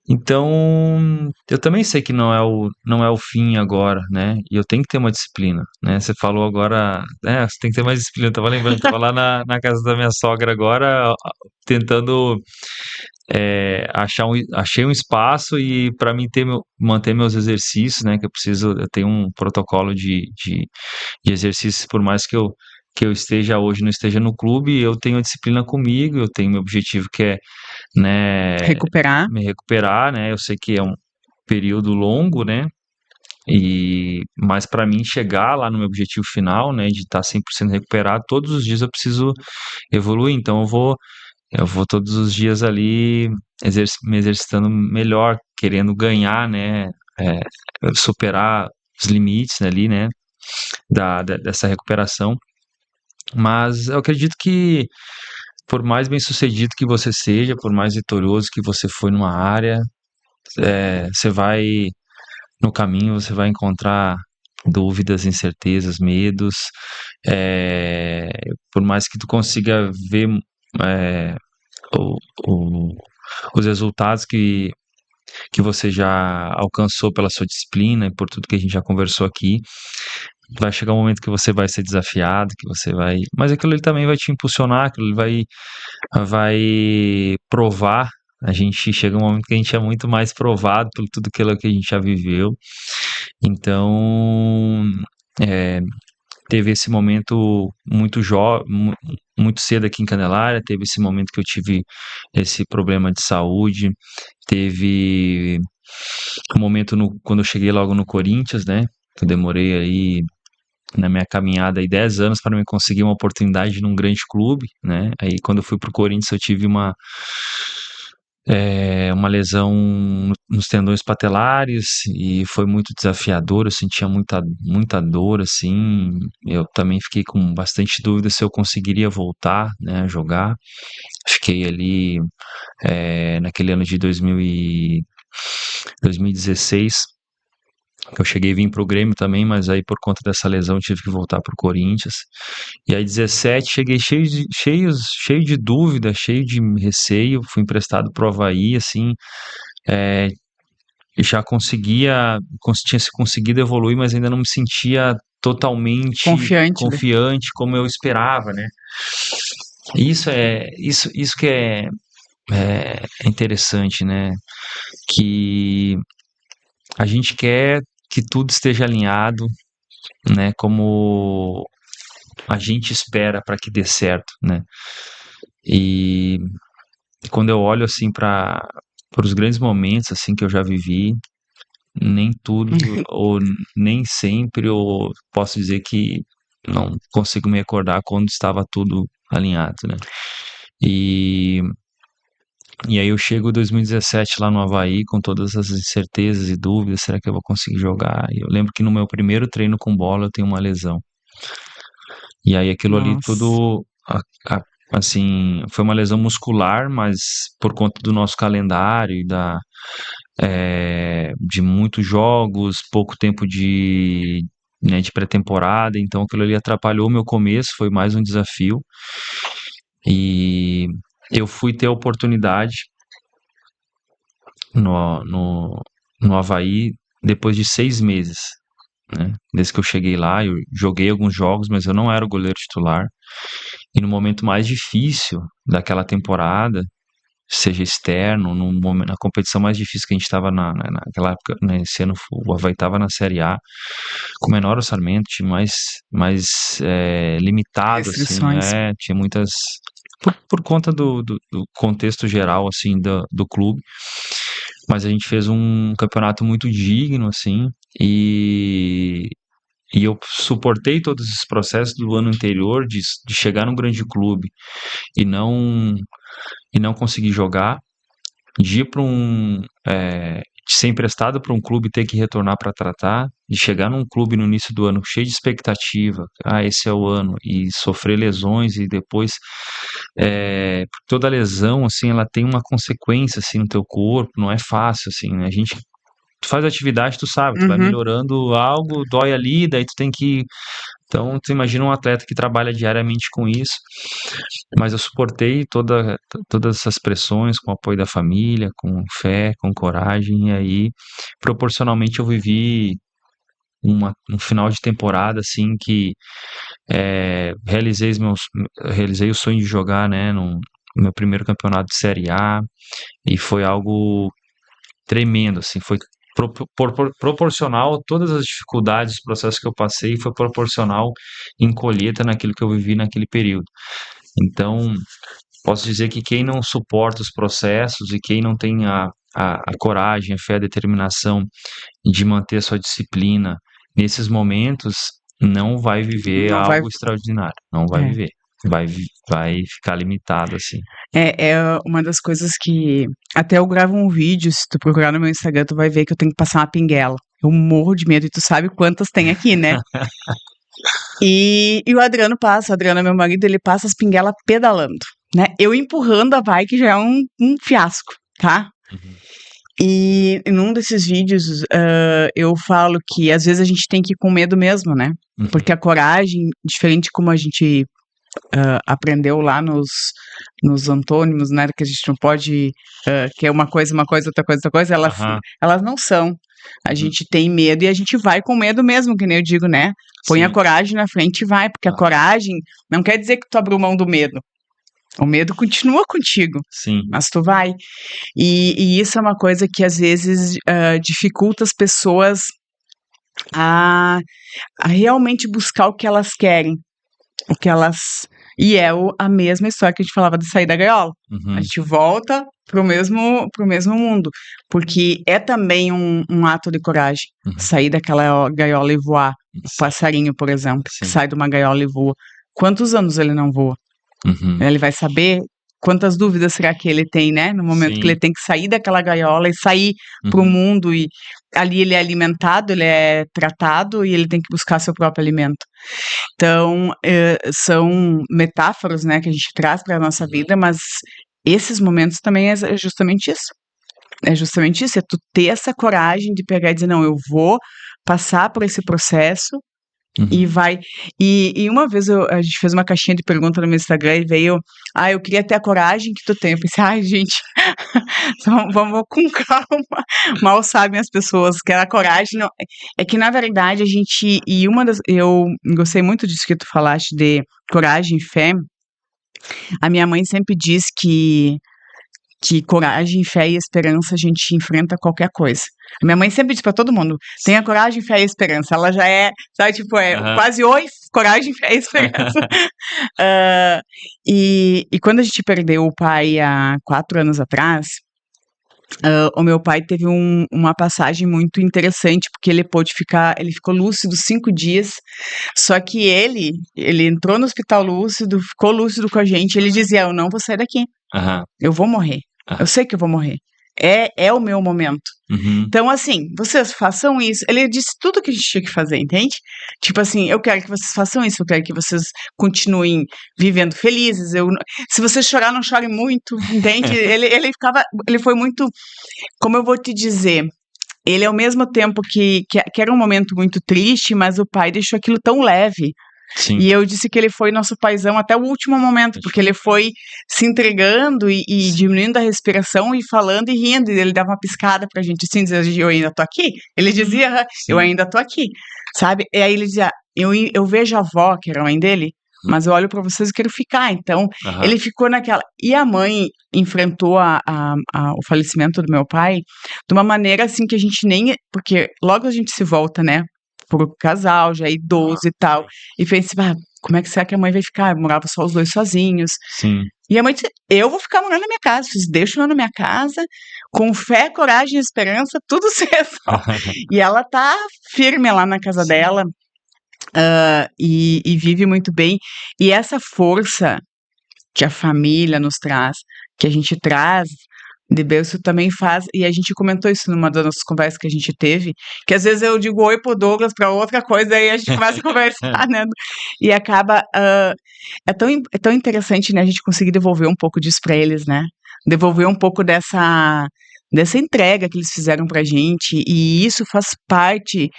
então, eu também sei que não é o fim agora, né? E eu tenho que ter uma disciplina, né? Você falou agora, você tem que ter mais disciplina. Eu tava lembrando, tava lá na casa da minha sogra agora, tentando achei um espaço e para mim manter meus exercícios, né? Que eu tenho um protocolo de exercícios, por mais que eu esteja hoje, não esteja no clube, eu tenho a disciplina comigo, eu tenho meu objetivo que é, né, Recuperar. me recuperar, né? Eu sei que é um período longo, né? Mas para mim chegar lá no meu objetivo final, né, de estar 100% recuperado, todos os dias eu preciso evoluir, então eu vou todos os dias ali me exercitando melhor, querendo ganhar, né, é, superar os limites ali, né, dessa recuperação. Mas eu acredito que por mais bem-sucedido que você seja, por mais vitorioso que você foi numa área, você vai no caminho, você vai encontrar dúvidas, incertezas, medos. é, por mais que tu consiga ver é, o, o- os resultados que você já alcançou pela sua disciplina e por tudo que a gente já conversou aqui, vai chegar um momento que você vai ser desafiado, que você vai. Mas aquilo ali também vai te impulsionar, aquilo ali vai provar. A gente chega um momento que a gente é muito mais provado por tudo aquilo que a gente já viveu. Então, é, teve esse momento muito cedo aqui em Candelária, teve esse momento que eu tive esse problema de saúde, teve um momento quando eu cheguei logo no Corinthians, né? Eu demorei aí na minha caminhada aí 10 anos para me conseguir uma oportunidade num grande clube, né? Aí quando eu fui pro Corinthians eu tive uma lesão nos tendões patelares e foi muito desafiador, eu sentia muita dor, assim, eu também fiquei com bastante dúvida se eu conseguiria voltar, né, a jogar, fiquei ali naquele ano de 2016, que eu cheguei a vir pro Grêmio também, mas aí por conta dessa lesão eu tive que voltar pro Corinthians. E aí 17 cheguei cheio de dúvida, cheio de receio, fui emprestado pro Avaí, assim, é, já tinha conseguido evoluir, mas ainda não me sentia totalmente Confiante, né? confiante como eu esperava, né? Isso que é interessante, né? Que a gente quer que tudo esteja alinhado, né? Como a gente espera para que dê certo, né? E quando eu olho assim para os grandes momentos assim que eu já vivi, nem tudo ou nem sempre eu posso dizer que não consigo me recordar quando estava tudo alinhado, né? E e aí eu chego em 2017 lá no Avaí com todas as incertezas e dúvidas, será que eu vou conseguir jogar? E eu lembro que no meu primeiro treino com bola eu tenho uma lesão. E aí aquilo ali Nossa. tudo, assim, foi uma lesão muscular, mas por conta do nosso calendário e de muitos jogos, pouco tempo de pré-temporada, então aquilo ali atrapalhou o meu começo, foi mais um desafio. E eu fui ter a oportunidade no, no, no Avaí depois de 6 meses, né? Desde que eu cheguei lá, eu joguei alguns jogos, mas eu não era o goleiro titular. E no momento mais difícil daquela temporada, seja externo, na competição mais difícil que a gente estava naquela época, né, esse ano o Avaí estava na Série A, com menor orçamento, time mais limitado, assim, Restrições. tinha muitas. Por conta do contexto geral, assim, do clube, mas a gente fez um campeonato muito digno, assim, e eu suportei todos esses processos do ano anterior de chegar num grande clube e não conseguir jogar, de ir para de ser emprestado para um clube e ter que retornar para tratar, de chegar num clube no início do ano cheio de expectativa, esse é o ano, e sofrer lesões e depois toda lesão, assim, ela tem uma consequência, assim, no teu corpo, não é fácil, assim, né? Tu faz atividade, tu sabe, tu vai Uhum. melhorando algo, dói ali, daí tu tem que. Então, tu imagina um atleta que trabalha diariamente com isso, mas eu suportei todas essas pressões com o apoio da família, com fé, com coragem, e aí, proporcionalmente, eu vivi um final de temporada, assim, que realizei o sonho de jogar, né, no meu primeiro campeonato de Série A, e foi algo tremendo, assim, foi proporcional a todas as dificuldades, os processos que eu passei, foi proporcional em colheita naquilo que eu vivi naquele período. Então, posso dizer que quem não suporta os processos e quem não tem a coragem, a fé, a determinação de manter a sua disciplina nesses momentos, não vai viver Não vai. algo extraordinário, não vai É. viver. Vai ficar limitado, assim. É uma das coisas que. Até eu gravo um vídeo, se tu procurar no meu Instagram, tu vai ver que eu tenho que passar uma pinguela. Eu morro de medo, e tu sabe quantas tem aqui, né? E o Adriano passa, o Adriano é meu marido, ele passa as pinguelas pedalando, né? Eu empurrando a bike já é um fiasco, tá? Uhum. E num desses vídeos eu falo que às vezes a gente tem que ir com medo mesmo, né? Uhum. Porque a coragem, diferente como a gente aprendeu lá nos antônimos, né? Que a gente não pode, que é uma coisa, outra coisa, outra coisa, Aham. elas não são. A Uhum. gente tem medo e a gente vai com medo mesmo, que nem eu digo, né? Põe a Sim. coragem na frente e vai, porque a Ah. coragem não quer dizer que tu abriu mão do medo. O medo continua contigo, Sim. mas tu vai. E isso é uma coisa que às vezes dificulta as pessoas a realmente buscar o que elas querem, o que elas. E é a mesma história que a gente falava de sair da gaiola. Uhum. A gente volta pro mesmo mundo, porque é também um ato de coragem, Uhum. sair daquela gaiola e voar. O Sim. passarinho, por exemplo, que Sim. sai de uma gaiola e voa. Quantos anos ele não voa? Uhum. Ele vai saber quantas dúvidas será que ele tem, né? No momento que ele Sim. tem que sair daquela gaiola e sair pro Uhum. mundo, e ali ele é alimentado, ele é tratado e ele tem que buscar seu próprio alimento. Então, são metáforas, né, que a gente traz para a nossa vida, mas esses momentos também é justamente isso. É justamente isso, é tu ter essa coragem de pegar e dizer, não, eu vou passar por esse processo e Uhum. vai. E uma vez a gente fez uma caixinha de pergunta no meu Instagram e veio, eu queria ter a coragem que tu tem. Eu pensei, ai, gente, vamos com calma. Mal sabem as pessoas que a coragem não. É que, na verdade, a gente. Eu gostei muito disso que tu falaste de coragem e fé. A minha mãe sempre diz que coragem, fé e esperança a gente enfrenta qualquer coisa. A minha mãe sempre diz pra todo mundo, tenha coragem, fé e esperança. Ela já é, sabe, tipo, Aham. quase oi, coragem, fé e esperança. E quando a gente perdeu o pai há 4 anos atrás, o meu pai teve uma passagem muito interessante, porque ele ficou lúcido 5 dias, só que ele entrou no hospital lúcido, ficou lúcido com a gente, ele dizia, eu não vou sair daqui, Aham. eu vou morrer. Eu sei que eu vou morrer. É o meu momento. Uhum. Então, assim, vocês façam isso. Ele disse tudo que a gente tinha que fazer, entende? Tipo assim, eu quero que vocês façam isso, eu quero que vocês continuem vivendo felizes. Se vocês chorar, não chorem muito, entende? Ele foi muito, como eu vou te dizer, ele ao mesmo tempo que era um momento muito triste, mas o pai deixou aquilo tão leve. Sim. E eu disse que ele foi nosso paizão até o último momento, porque ele foi se entregando e diminuindo a respiração e falando e rindo. E ele dava uma piscada pra gente assim, dizia, eu ainda tô aqui. Ele dizia, eu ainda tô aqui, sabe? E aí ele dizia, eu vejo a avó, que era a mãe dele, mas eu olho pra vocês e quero ficar. Então, Aham. ele ficou naquela. E a mãe enfrentou o falecimento do meu pai de uma maneira assim que a gente nem. Porque logo a gente se volta, né? Pro casal, já idoso e tal. E pensei, como é que será que a mãe vai ficar? Morava só os dois sozinhos. Sim. E a mãe disse, eu vou ficar morando na minha casa, vocês deixam lá na minha casa, com fé, coragem e esperança, tudo certo. E ela tá firme lá na casa dela, e vive muito bem. E essa força que a família nos traz, que a gente traz de berço também faz, e a gente comentou isso numa das nossas conversas que a gente teve, que às vezes eu digo oi pro Douglas pra outra coisa, aí a gente começa a conversar, né? E acaba. É tão interessante, né, a gente conseguir devolver um pouco disso pra eles, né? Devolver um pouco dessa entrega que eles fizeram pra gente, e isso faz parte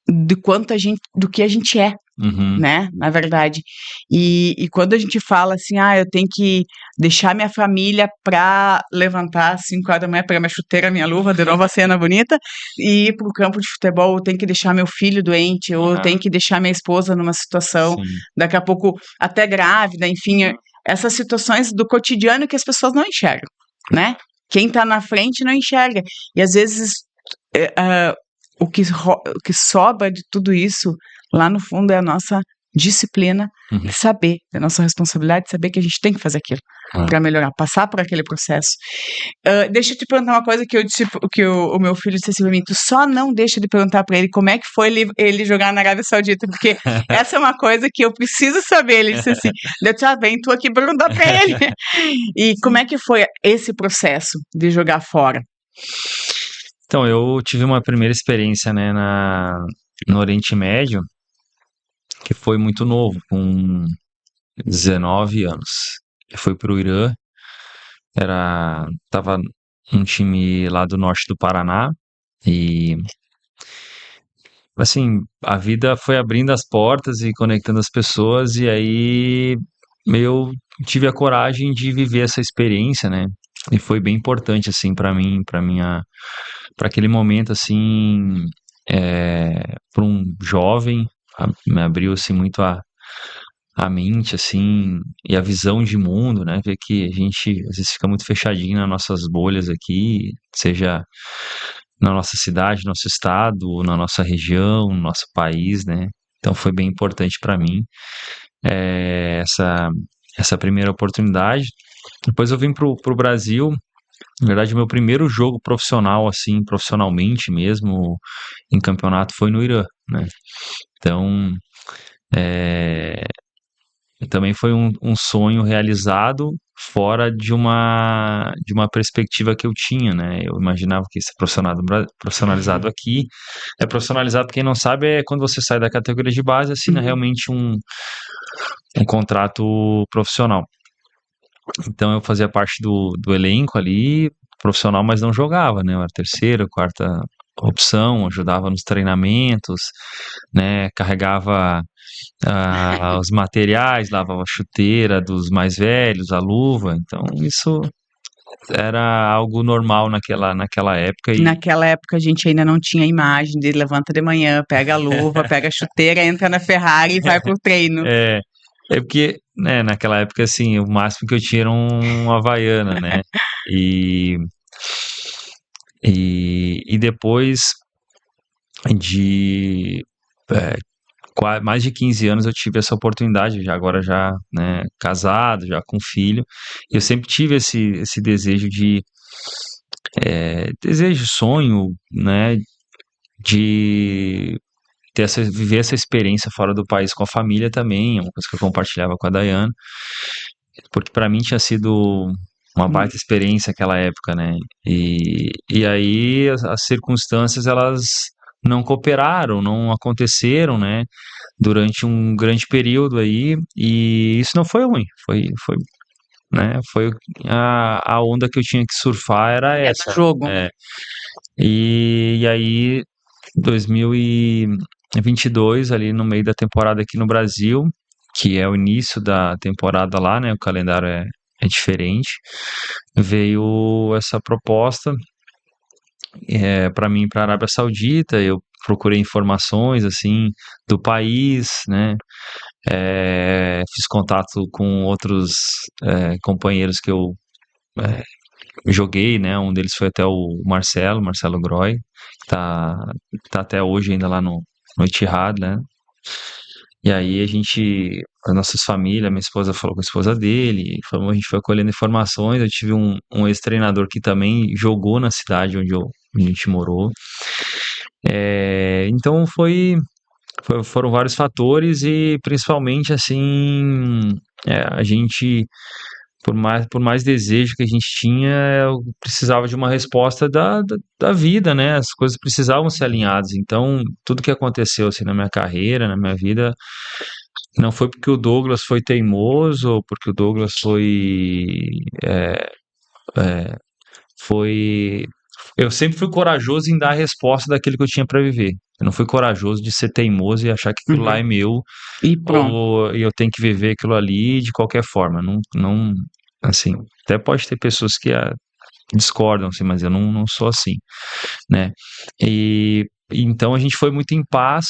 do que a gente é, Uhum. né, na verdade. E quando a gente fala assim, eu tenho que deixar minha família pra levantar às 5 horas da manhã, pegar minha chuteira, minha luva, de novo a cena bonita, e ir pro campo de futebol, eu tenho que deixar meu filho doente, ou eu tenho que deixar minha esposa numa situação, Sim. daqui a pouco até grávida, enfim, essas situações do cotidiano que as pessoas não enxergam, né? Quem tá na frente não enxerga. E às vezes o que sobra de tudo isso, lá no fundo, é a nossa disciplina Uhum. de saber, da nossa responsabilidade de saber que a gente tem que fazer aquilo para melhorar, passar por aquele processo. Deixa eu te perguntar uma coisa que eu disse, que o meu filho disse assim pra mim, tu só não deixa de perguntar para ele como é que foi ele jogar na Arábia Saudita, porque essa é uma coisa que eu preciso saber. Ele disse assim, vem tu aqui perguntar para ele. E como é que foi esse processo de jogar fora? Então, eu tive uma primeira experiência, né, no Oriente Médio, que foi muito novo, com 19 anos. Eu fui pro Irã, tava um time lá do norte do Paraná, e assim, a vida foi abrindo as portas e conectando as pessoas, e aí eu tive a coragem de viver essa experiência, né? E foi bem importante, assim, para mim, para aquele momento, assim, para um jovem, me abriu, assim, muito a mente, assim, e a visão de mundo, né? Ver que a gente, às vezes, fica muito fechadinho nas nossas bolhas aqui, seja na nossa cidade, nosso estado, na nossa região, no nosso país, né? Então foi bem importante para mim essa primeira oportunidade. Depois eu vim pro Brasil. Na verdade, o meu primeiro jogo profissional, assim, profissionalmente mesmo, em campeonato foi no Irã, né? Então, também foi um sonho realizado fora de uma perspectiva que eu tinha, né? Eu imaginava que ia ser profissionalizado aqui. Profissionalizado, quem não sabe, é quando você sai da categoria de base, assina realmente um contrato profissional. Então eu fazia parte do elenco ali, profissional, mas não jogava, né? Eu era terceira, quarta opção, ajudava nos treinamentos, né? Carregava os materiais, lavava a chuteira dos mais velhos, a luva. Então isso era algo normal naquela época e Naquela época a gente ainda não tinha imagem de levanta de manhã, pega a luva, pega a chuteira, entra na Ferrari e vai pro treino. é, porque, né, naquela época, assim, o máximo que eu tinha era um Havaiana, né? E, e depois de mais de 15 anos eu tive essa oportunidade, já agora já, né, casado, já com filho, e eu sempre tive esse desejo sonho, né, de viver essa experiência fora do país com a família também, é uma coisa que eu compartilhava com a Dayana, porque para mim tinha sido uma baita experiência aquela época, né? E aí as circunstâncias elas não cooperaram, não aconteceram, né? Durante um grande período aí, e isso não foi ruim, né? Foi a onda que eu tinha que surfar era essa. Jogo. E aí 2022, ali no meio da temporada aqui no Brasil, que é o início da temporada lá, né? O calendário é diferente. Veio essa proposta para mim para a Arábia Saudita. Eu procurei informações assim do país, né? Fiz contato com outros companheiros que eu joguei, né? Um deles foi até o Marcelo Groy, que tá até hoje ainda lá no Etihad, né? E aí as nossas famílias, minha esposa falou com a esposa dele, a gente foi colhendo informações. Eu tive um ex-treinador que também jogou na cidade onde a gente morou. Então foram vários fatores e principalmente assim, a gente por mais desejo que a gente tinha, eu precisava de uma resposta da vida, né? As coisas precisavam ser alinhadas. Então, tudo que aconteceu assim na minha carreira, na minha vida, não foi porque o Douglas foi teimoso, ou porque o Douglas foi. Eu sempre fui corajoso em dar a resposta daquilo que eu tinha para viver. Eu não fui corajoso de ser teimoso e achar que aquilo lá é Uhum. meu, E pronto. ou eu tenho que viver aquilo ali de qualquer forma. Não, não, assim, até pode ter pessoas que discordam, assim, mas eu não sou assim, né? Então a gente foi muito em paz,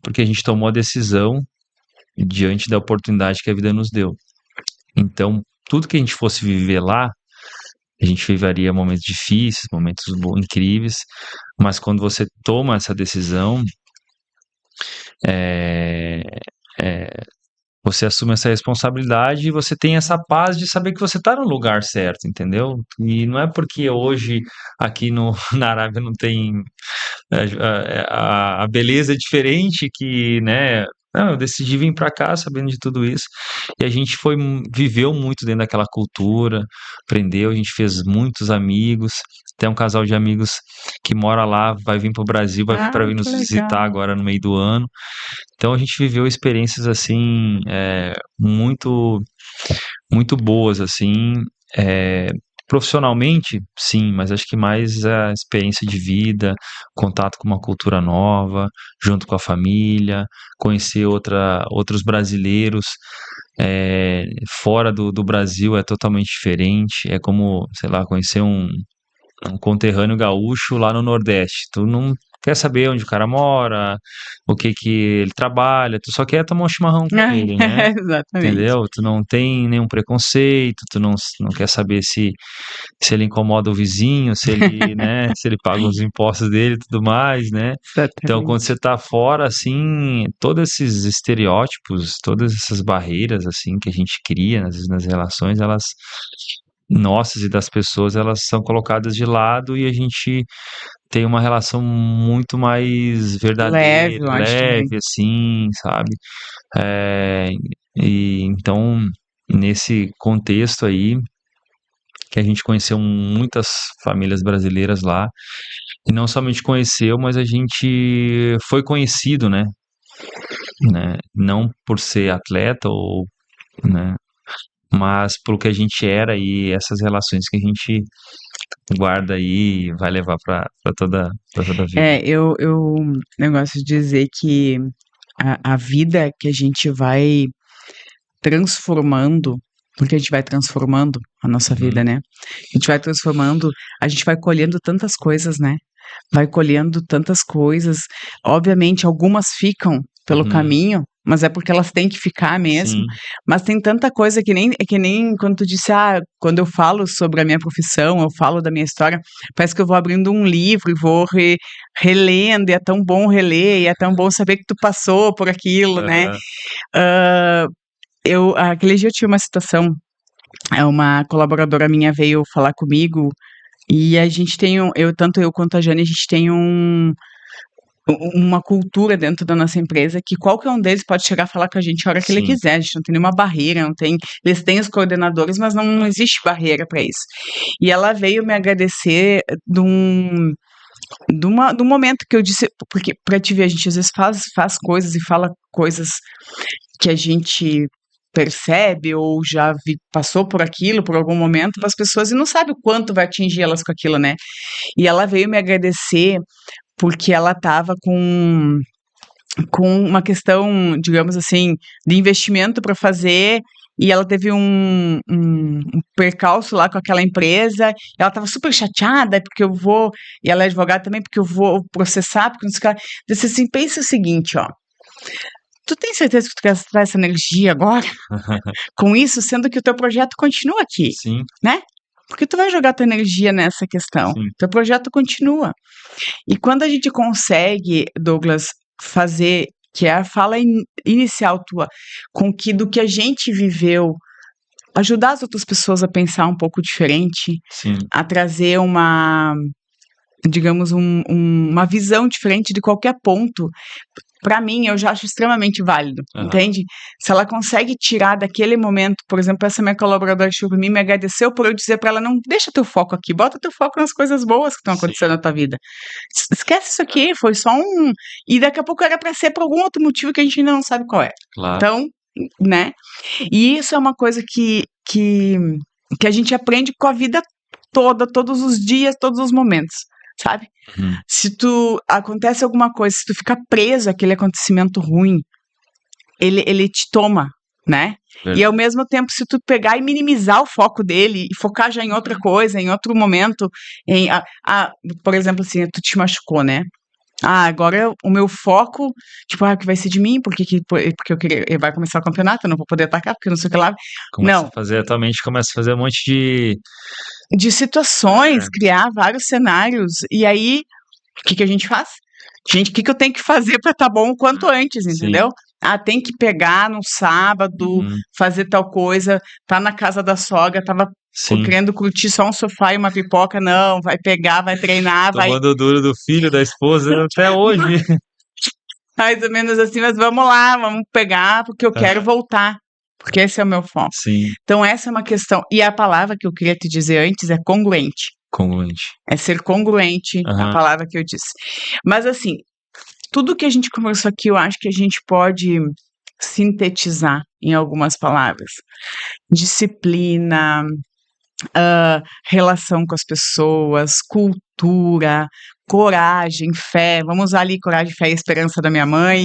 porque a gente tomou a decisão diante da oportunidade que a vida nos deu. Então, tudo que a gente fosse viver lá, a gente viveria momentos difíceis, momentos incríveis, mas quando você toma essa decisão, é, é, você assume essa responsabilidade e você tem essa paz de saber que você está no lugar certo, entendeu? E não é porque hoje aqui no, na Arábia não tem a beleza é diferente que, né? Não, eu decidi vir para cá sabendo de tudo isso. E a gente viveu muito dentro daquela cultura, aprendeu, a gente fez muitos amigos. Tem um casal de amigos que mora lá, vai vir para o Brasil, vai Ah, para vir que nos visitar legal. agora no meio do ano. Então a gente viveu experiências assim muito muito boas assim, é, profissionalmente, sim, mas acho que mais a experiência de vida, contato com uma cultura nova, junto com a família, conhecer outros brasileiros, fora do Brasil é totalmente diferente. É como, sei lá, conhecer um conterrâneo gaúcho lá no Nordeste. Tu não quer saber onde o cara mora, o que que ele trabalha, tu só quer tomar um chimarrão com Ai, ele, né? exatamente. Entendeu? Tu não tem nenhum preconceito, tu não quer saber se ele incomoda o vizinho, se ele, né, se ele paga os impostos dele e tudo mais, né? Então, quando Exatamente. você tá fora, assim, todos esses estereótipos, todas essas barreiras, assim, que a gente cria, às vezes, nas relações, elas, nossas e das pessoas, elas são colocadas de lado e a gente tem uma relação muito mais Leve, verdadeira, eu acho também. leve, assim, sabe? É, e então, nesse contexto aí, que a gente conheceu muitas famílias brasileiras lá, e não somente conheceu, mas a gente foi conhecido, né? Não por ser atleta ou, né? Mas pelo que a gente era e essas relações que a gente guarda aí e vai levar para toda a vida. Eu gosto de dizer que a vida que a gente vai transformando, porque a gente vai transformando a nossa vida, Uhum. né? A gente vai transformando, a gente vai colhendo tantas coisas, né? Vai colhendo tantas coisas. Obviamente, algumas ficam pelo Uhum. caminho, mas é porque elas têm que ficar mesmo. Sim, Mas tem tanta coisa que nem quando tu disse, quando eu falo sobre a minha profissão, eu falo da minha história, parece que eu vou abrindo um livro e vou relendo, e é tão bom reler, e é tão bom saber que tu passou por aquilo, né? aham, Ah, aquele dia eu tinha uma situação, uma colaboradora minha veio falar comigo e a gente tem tanto eu quanto a Jane, a gente tem uma cultura dentro da nossa empresa que qualquer um deles pode chegar a falar com a gente a hora que ele sim, quiser, a gente não tem nenhuma barreira, não tem, eles têm os coordenadores, mas não existe barreira para isso. E ela veio me agradecer de um momento que eu disse, porque para te ver, a gente às vezes faz coisas e fala coisas que a gente percebe ou já passou por aquilo, por algum momento, para as pessoas e não sabe o quanto vai atingir elas com aquilo, né? E ela veio me agradecer porque ela estava com uma questão, digamos assim, de investimento para fazer. E ela teve um percalço lá com aquela empresa. Ela estava super chateada, porque eu vou. E ela é advogada também, porque eu vou processar, porque não sei o que. Ela disse assim: pensa o seguinte, ó. Tu tem certeza que tu quer gastar essa energia agora com isso, sendo que o teu projeto continua aqui, sim, né? Porque tu vai jogar tua energia nessa questão. sim, Teu projeto continua. E quando a gente consegue, Douglas, fazer que é a fala inicial tua, com que do que a gente viveu, ajudar as outras pessoas a pensar um pouco diferente, sim, a trazer uma digamos, uma visão diferente de qualquer ponto, para mim, eu já acho extremamente válido, entende? Se ela consegue tirar daquele momento, por exemplo, essa minha colaboradora chegou pra mim, me agradeceu por eu dizer para ela, não deixa teu foco aqui, bota teu foco nas coisas boas que estão acontecendo na tua vida. Esquece isso aqui, foi só um... E daqui a pouco era para ser por algum outro motivo que a gente ainda não sabe qual é. Claro. Então, né? E isso é uma coisa que a gente aprende com a vida toda, todos os dias, todos os momentos, sabe? Se acontece alguma coisa, se tu ficar preso àquele acontecimento ruim, ele te toma, né? E ao mesmo tempo, se tu pegar e minimizar o foco dele e focar já em outra coisa, em outro momento, por exemplo, assim, tu te machucou, né? Agora o meu foco, tipo, o que vai ser de mim? Porque eu queria, vai começar o campeonato, eu não vou poder atacar, porque não sei o que lá. A tua mente começa a fazer um monte de situações, criar vários cenários, e aí, o que a gente faz? Gente, o que eu tenho que fazer para estar bom o quanto antes, entendeu? Tem que pegar no sábado, fazer tal coisa, tá na casa da sogra, tava querendo curtir só um sofá e uma pipoca, não, vai pegar, vai treinar, tomando duro do filho, da esposa, até hoje. Mais ou menos assim, mas vamos lá, vamos pegar, porque eu quero voltar. Porque esse é o meu foco. Sim. Então, essa é uma questão. E a palavra que eu queria te dizer antes é congruente. Congruente. É ser congruente, a palavra que eu disse. Mas, assim, tudo que a gente conversou aqui, eu acho que a gente pode sintetizar em algumas palavras. Disciplina, relação com as pessoas, cultura, coragem, fé. Vamos usar ali coragem, fé e esperança da minha mãe.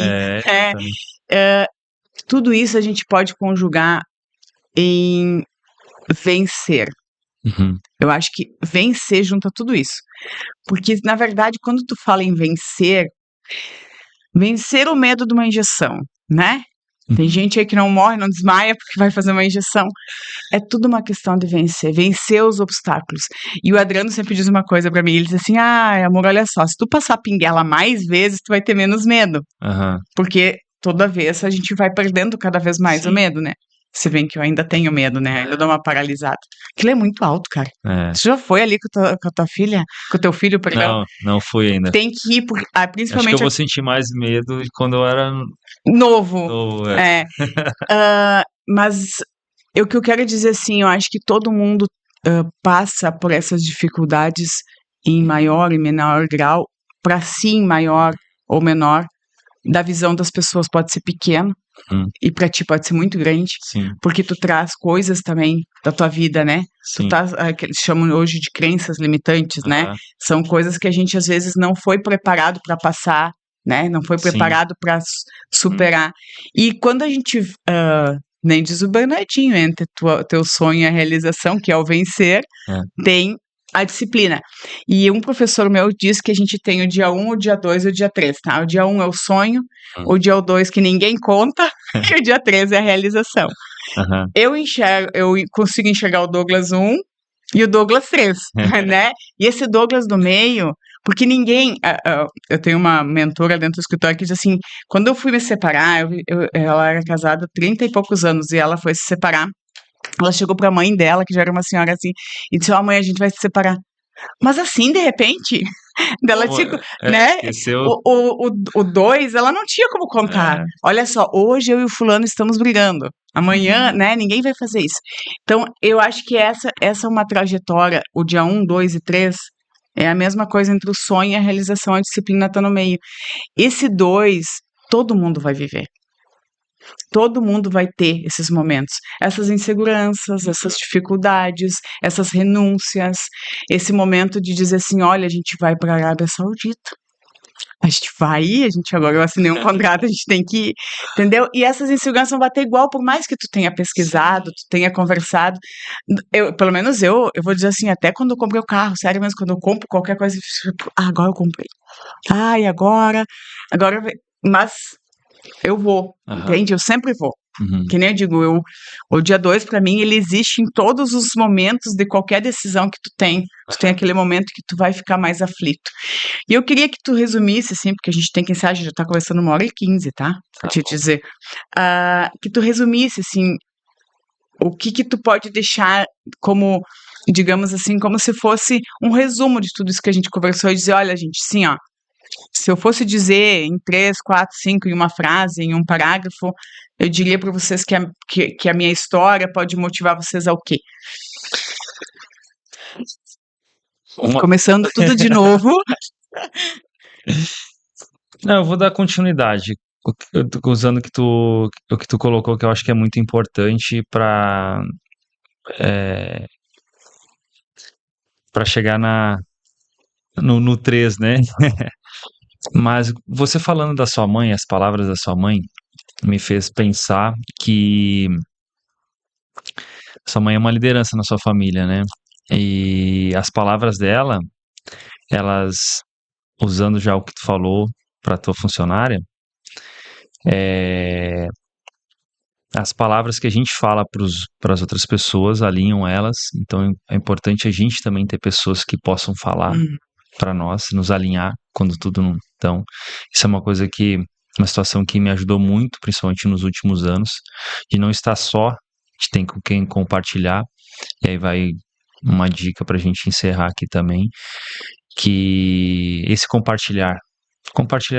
Tudo isso a gente pode conjugar em vencer. Eu acho que vencer junta tudo isso. Porque, na verdade, quando tu fala em vencer o medo de uma injeção, né? Tem gente aí que não morre, não desmaia porque vai fazer uma injeção. É tudo uma questão de vencer os obstáculos. E o Adriano sempre diz uma coisa pra mim, ele diz assim, amor, olha só, se tu passar pinguela mais vezes, tu vai ter menos medo. Porque toda vez a gente vai perdendo cada vez mais o medo, né? Se bem que eu ainda tenho medo, né? Ainda dou uma paralisada. Aquilo é muito alto, cara. Você já foi ali com a tua filha? Com o teu filho, perdão? Não fui ainda. Tem que ir, principalmente... Acho que eu vou sentir mais medo quando eu era... Novo. Mas o que eu quero dizer, assim, eu acho que todo mundo passa por essas dificuldades em maior e menor grau, para si em maior ou menor, da visão das pessoas pode ser pequeno, e pra ti pode ser muito grande, porque tu traz coisas também da tua vida, né? Tu que eles chamam hoje de crenças limitantes, né? São coisas que a gente às vezes não foi preparado para passar, né? Não foi preparado para superar. E quando a gente, nem diz o Bernardinho, entre teu sonho e a realização, que é o vencer, tem a disciplina. E um professor meu disse que a gente tem o dia 1, o dia 2 e o dia 3, tá? O dia 1 é o sonho, o dia 2 que ninguém conta, e o dia 3 é a realização. Eu consigo enxergar o Douglas 1 e o Douglas 3, né? E esse Douglas do meio, porque ninguém... eu tenho uma mentora dentro do escritório que diz assim, quando eu fui me separar, ela era casada há 30 e poucos anos, e ela foi se separar. Ela chegou pra mãe dela, que já era uma senhora assim, e disse, mãe, a gente vai se separar. Mas assim, de repente, dela né? Esqueceu. O 2, ela não tinha como contar. Olha só, hoje eu e o fulano estamos brigando. Amanhã, né, ninguém vai fazer isso. Então, eu acho que essa é uma trajetória, o dia 1, 2 e 3, é a mesma coisa entre o sonho e a realização, a disciplina tá no meio. Esse 2, todo mundo vai viver. Todo mundo vai ter esses momentos, essas inseguranças, essas dificuldades, essas renúncias, esse momento de dizer assim, olha, a gente vai para a Arábia Saudita, a gente vai ir, agora eu assinei um contrato, a gente tem que ir, entendeu? E essas inseguranças vão bater igual, por mais que tu tenha pesquisado, tu tenha conversado, pelo menos eu vou dizer assim, até quando eu comprei o carro, sério mesmo, quando eu compro qualquer coisa, agora eu comprei, agora, mas... eu vou, entende? Eu sempre vou. Que nem eu digo, o dia 2, pra mim, ele existe em todos os momentos de qualquer decisão que tu tem. Tu tem aquele momento que tu vai ficar mais aflito. E eu queria que tu resumisse, assim, porque a gente tem que ensaiar, a gente já tá conversando 1h15, tá? Pra te dizer. Que tu resumisse, assim, o que tu pode deixar como, digamos assim, como se fosse um resumo de tudo isso que a gente conversou e dizer, olha, gente, sim, ó, se eu fosse dizer em 3, 4, 5, em uma frase, em um parágrafo, eu diria para vocês que a minha história pode motivar vocês ao quê? Começando tudo de novo. Não, eu vou dar continuidade. Eu tô usando o que tu colocou, que eu acho que é muito importante para chegar no 3, né? Mas você falando da sua mãe, as palavras da sua mãe, me fez pensar que sua mãe é uma liderança na sua família, né? E as palavras dela, elas, usando já o que tu falou para tua funcionária, é, as palavras que a gente fala para as outras pessoas alinham elas, então é importante a gente também ter pessoas que possam falar para nós, nos alinhar quando tudo não. Então, isso é uma situação que me ajudou muito, principalmente nos últimos anos, de não estar só, a gente tem com quem compartilhar, e aí vai uma dica para a gente encerrar aqui também, que esse compartilhar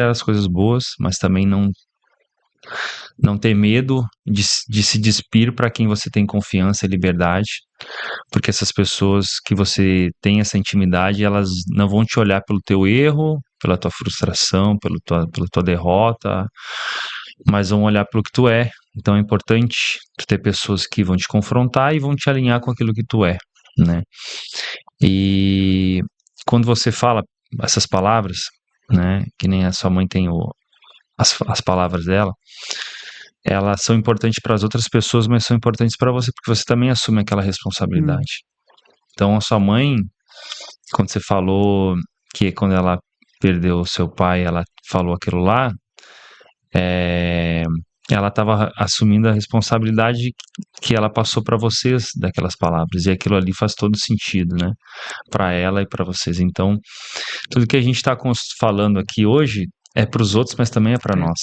as coisas boas, mas também não ter medo de se despir para quem você tem confiança e liberdade, porque essas pessoas que você tem essa intimidade, elas não vão te olhar pelo teu erro, pela tua frustração, pela tua derrota, mas vão olhar pelo que tu é. Então é importante tu ter pessoas que vão te confrontar e vão te alinhar com aquilo que tu é, né? E quando você fala essas palavras, né, que nem a sua mãe tem as palavras dela, elas são importantes para as outras pessoas, mas são importantes para você, porque você também assume aquela responsabilidade. Então, a sua mãe, quando você falou que quando ela perdeu o seu pai, ela falou aquilo lá, ela estava assumindo a responsabilidade que ela passou para vocês daquelas palavras, e aquilo ali faz todo sentido, né? Para ela e para vocês. Então, tudo que a gente está falando aqui hoje é para os outros, mas também é para nós.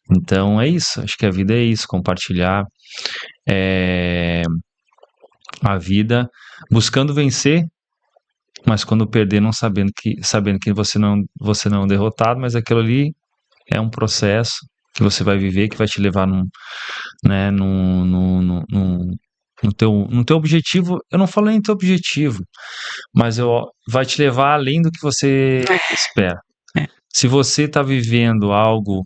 Então é isso, acho que a vida é isso, compartilhar a vida, buscando vencer, mas quando perder, não sabendo que você não é um derrotado, mas aquilo ali é um processo que você vai viver, que vai te levar né, no teu objetivo. Eu não falo nem teu objetivo, mas vai te levar além do que você espera. Se você está vivendo algo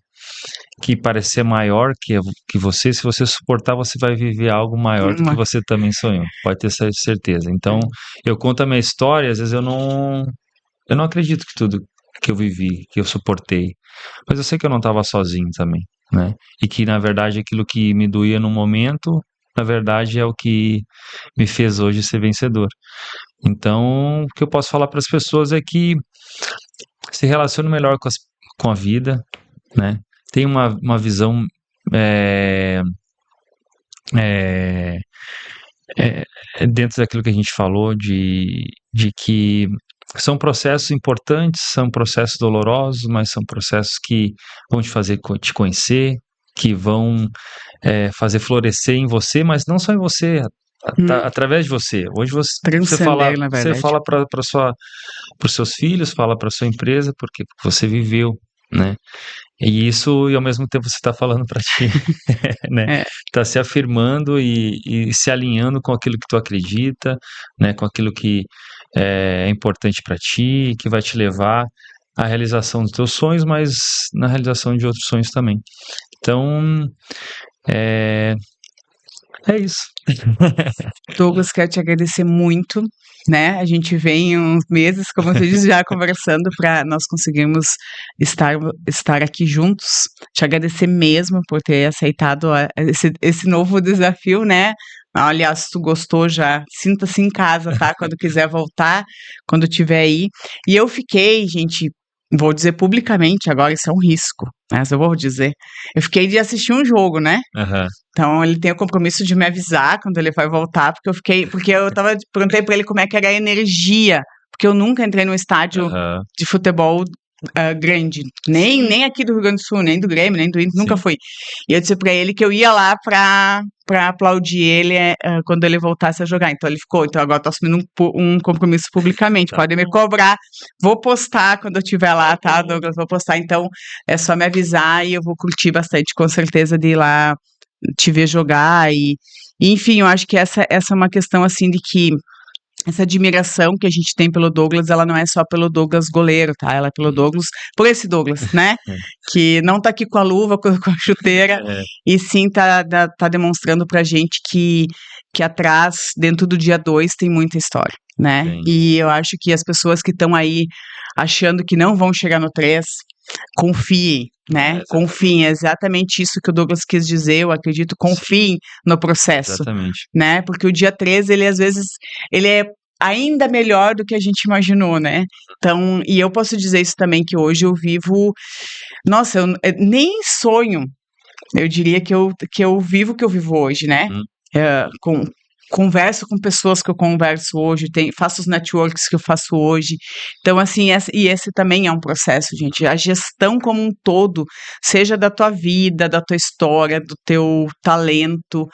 que parece ser maior que você, se você suportar, você vai viver algo maior do que você também sonhou. Pode ter certeza. Então, eu conto a minha história, às vezes eu não acredito que tudo que eu vivi, que eu suportei, mas eu sei que eu não estava sozinho também, né? E que, na verdade, aquilo que me doía no momento, na verdade, é o que me fez hoje ser vencedor. Então, o que eu posso falar para as pessoas é que se relacione melhor com a vida, né? Tem uma visão dentro daquilo que a gente falou de que são processos importantes, são processos dolorosos, mas são processos que vão te fazer te conhecer, que vão fazer florescer em você, mas não só em você, através de você. Hoje você fala para os seus filhos, fala para sua empresa, porque você viveu, né? E isso, e ao mesmo tempo você está falando para ti, né? Tá se afirmando e se alinhando com aquilo que tu acredita, né? Com aquilo que é importante para ti, que vai te levar à realização dos teus sonhos, mas na realização de outros sonhos também. Então, é isso. Douglas, quero te agradecer muito, né? A gente vem uns meses, como você disse, já conversando para nós conseguirmos estar aqui juntos. Te agradecer mesmo por ter aceitado esse novo desafio, né? Aliás, se tu gostou, já sinta-se em casa, tá? Quando quiser voltar, quando tiver aí. E eu fiquei, gente, vou dizer publicamente agora, isso é um risco, mas eu vou dizer. Eu fiquei de assistir um jogo, né? Então, ele tem o compromisso de me avisar quando ele vai voltar, porque eu perguntei pra ele como é que era a energia, porque eu nunca entrei num estádio de futebol grande, nem aqui do Rio Grande do Sul, nem do Grêmio, nem do Inter, nunca Sim. fui. E eu disse pra ele que eu ia lá pra aplaudir ele quando ele voltasse a jogar. Então ele ficou, então agora eu tô assumindo um compromisso publicamente, Tá podem me bom. cobrar, vou postar quando eu estiver lá, tá, Douglas? Vou postar, então é só me avisar e eu vou curtir bastante, com certeza, de ir lá te ver jogar e enfim, eu acho que essa é uma questão, assim, de que essa admiração que a gente tem pelo Douglas, ela não é só pelo Douglas goleiro, tá? Ela é pelo Douglas, por esse Douglas, né? É. Que não tá aqui com a luva, com a chuteira, É, e sim tá demonstrando pra gente que atrás, dentro do dia 2, tem muita história, né? tem. E eu acho que as pessoas que estão aí achando que não vão chegar no 3, confiem, né? Exatamente. Confiem, é exatamente isso que o Douglas quis dizer, eu acredito, confiem no processo, Exatamente. né? Porque o dia 13, ele às vezes, ele é ainda melhor do que a gente imaginou, né? Então, e eu posso dizer isso também, que hoje eu vivo, nossa, eu nem sonho, eu diria que eu vivo o que eu vivo hoje, né? Converso com pessoas que eu converso hoje, faço os networks que eu faço hoje. Então, assim, esse também é um processo, gente. A gestão como um todo, seja da tua vida, da tua história, do teu talento,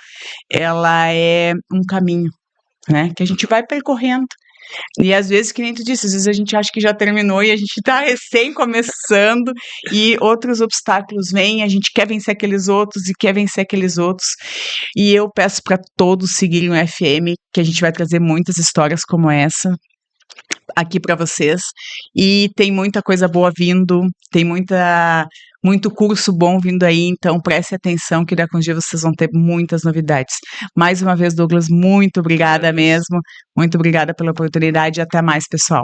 ela é um caminho, né? Que a gente vai percorrendo. E às vezes, que nem tu disse, às vezes a gente acha que já terminou e a gente tá recém começando e outros obstáculos vêm, a gente quer vencer aqueles outros e quer vencer aqueles outros. E eu peço para todos seguirem o FM, que a gente vai trazer muitas histórias como essa aqui para vocês. E tem muita coisa boa vindo, tem muito curso bom vindo aí, então preste atenção que daqui a uns dias vocês vão ter muitas novidades. Mais uma vez, Douglas, muito obrigada mesmo. Muito obrigada pela oportunidade e até mais, pessoal.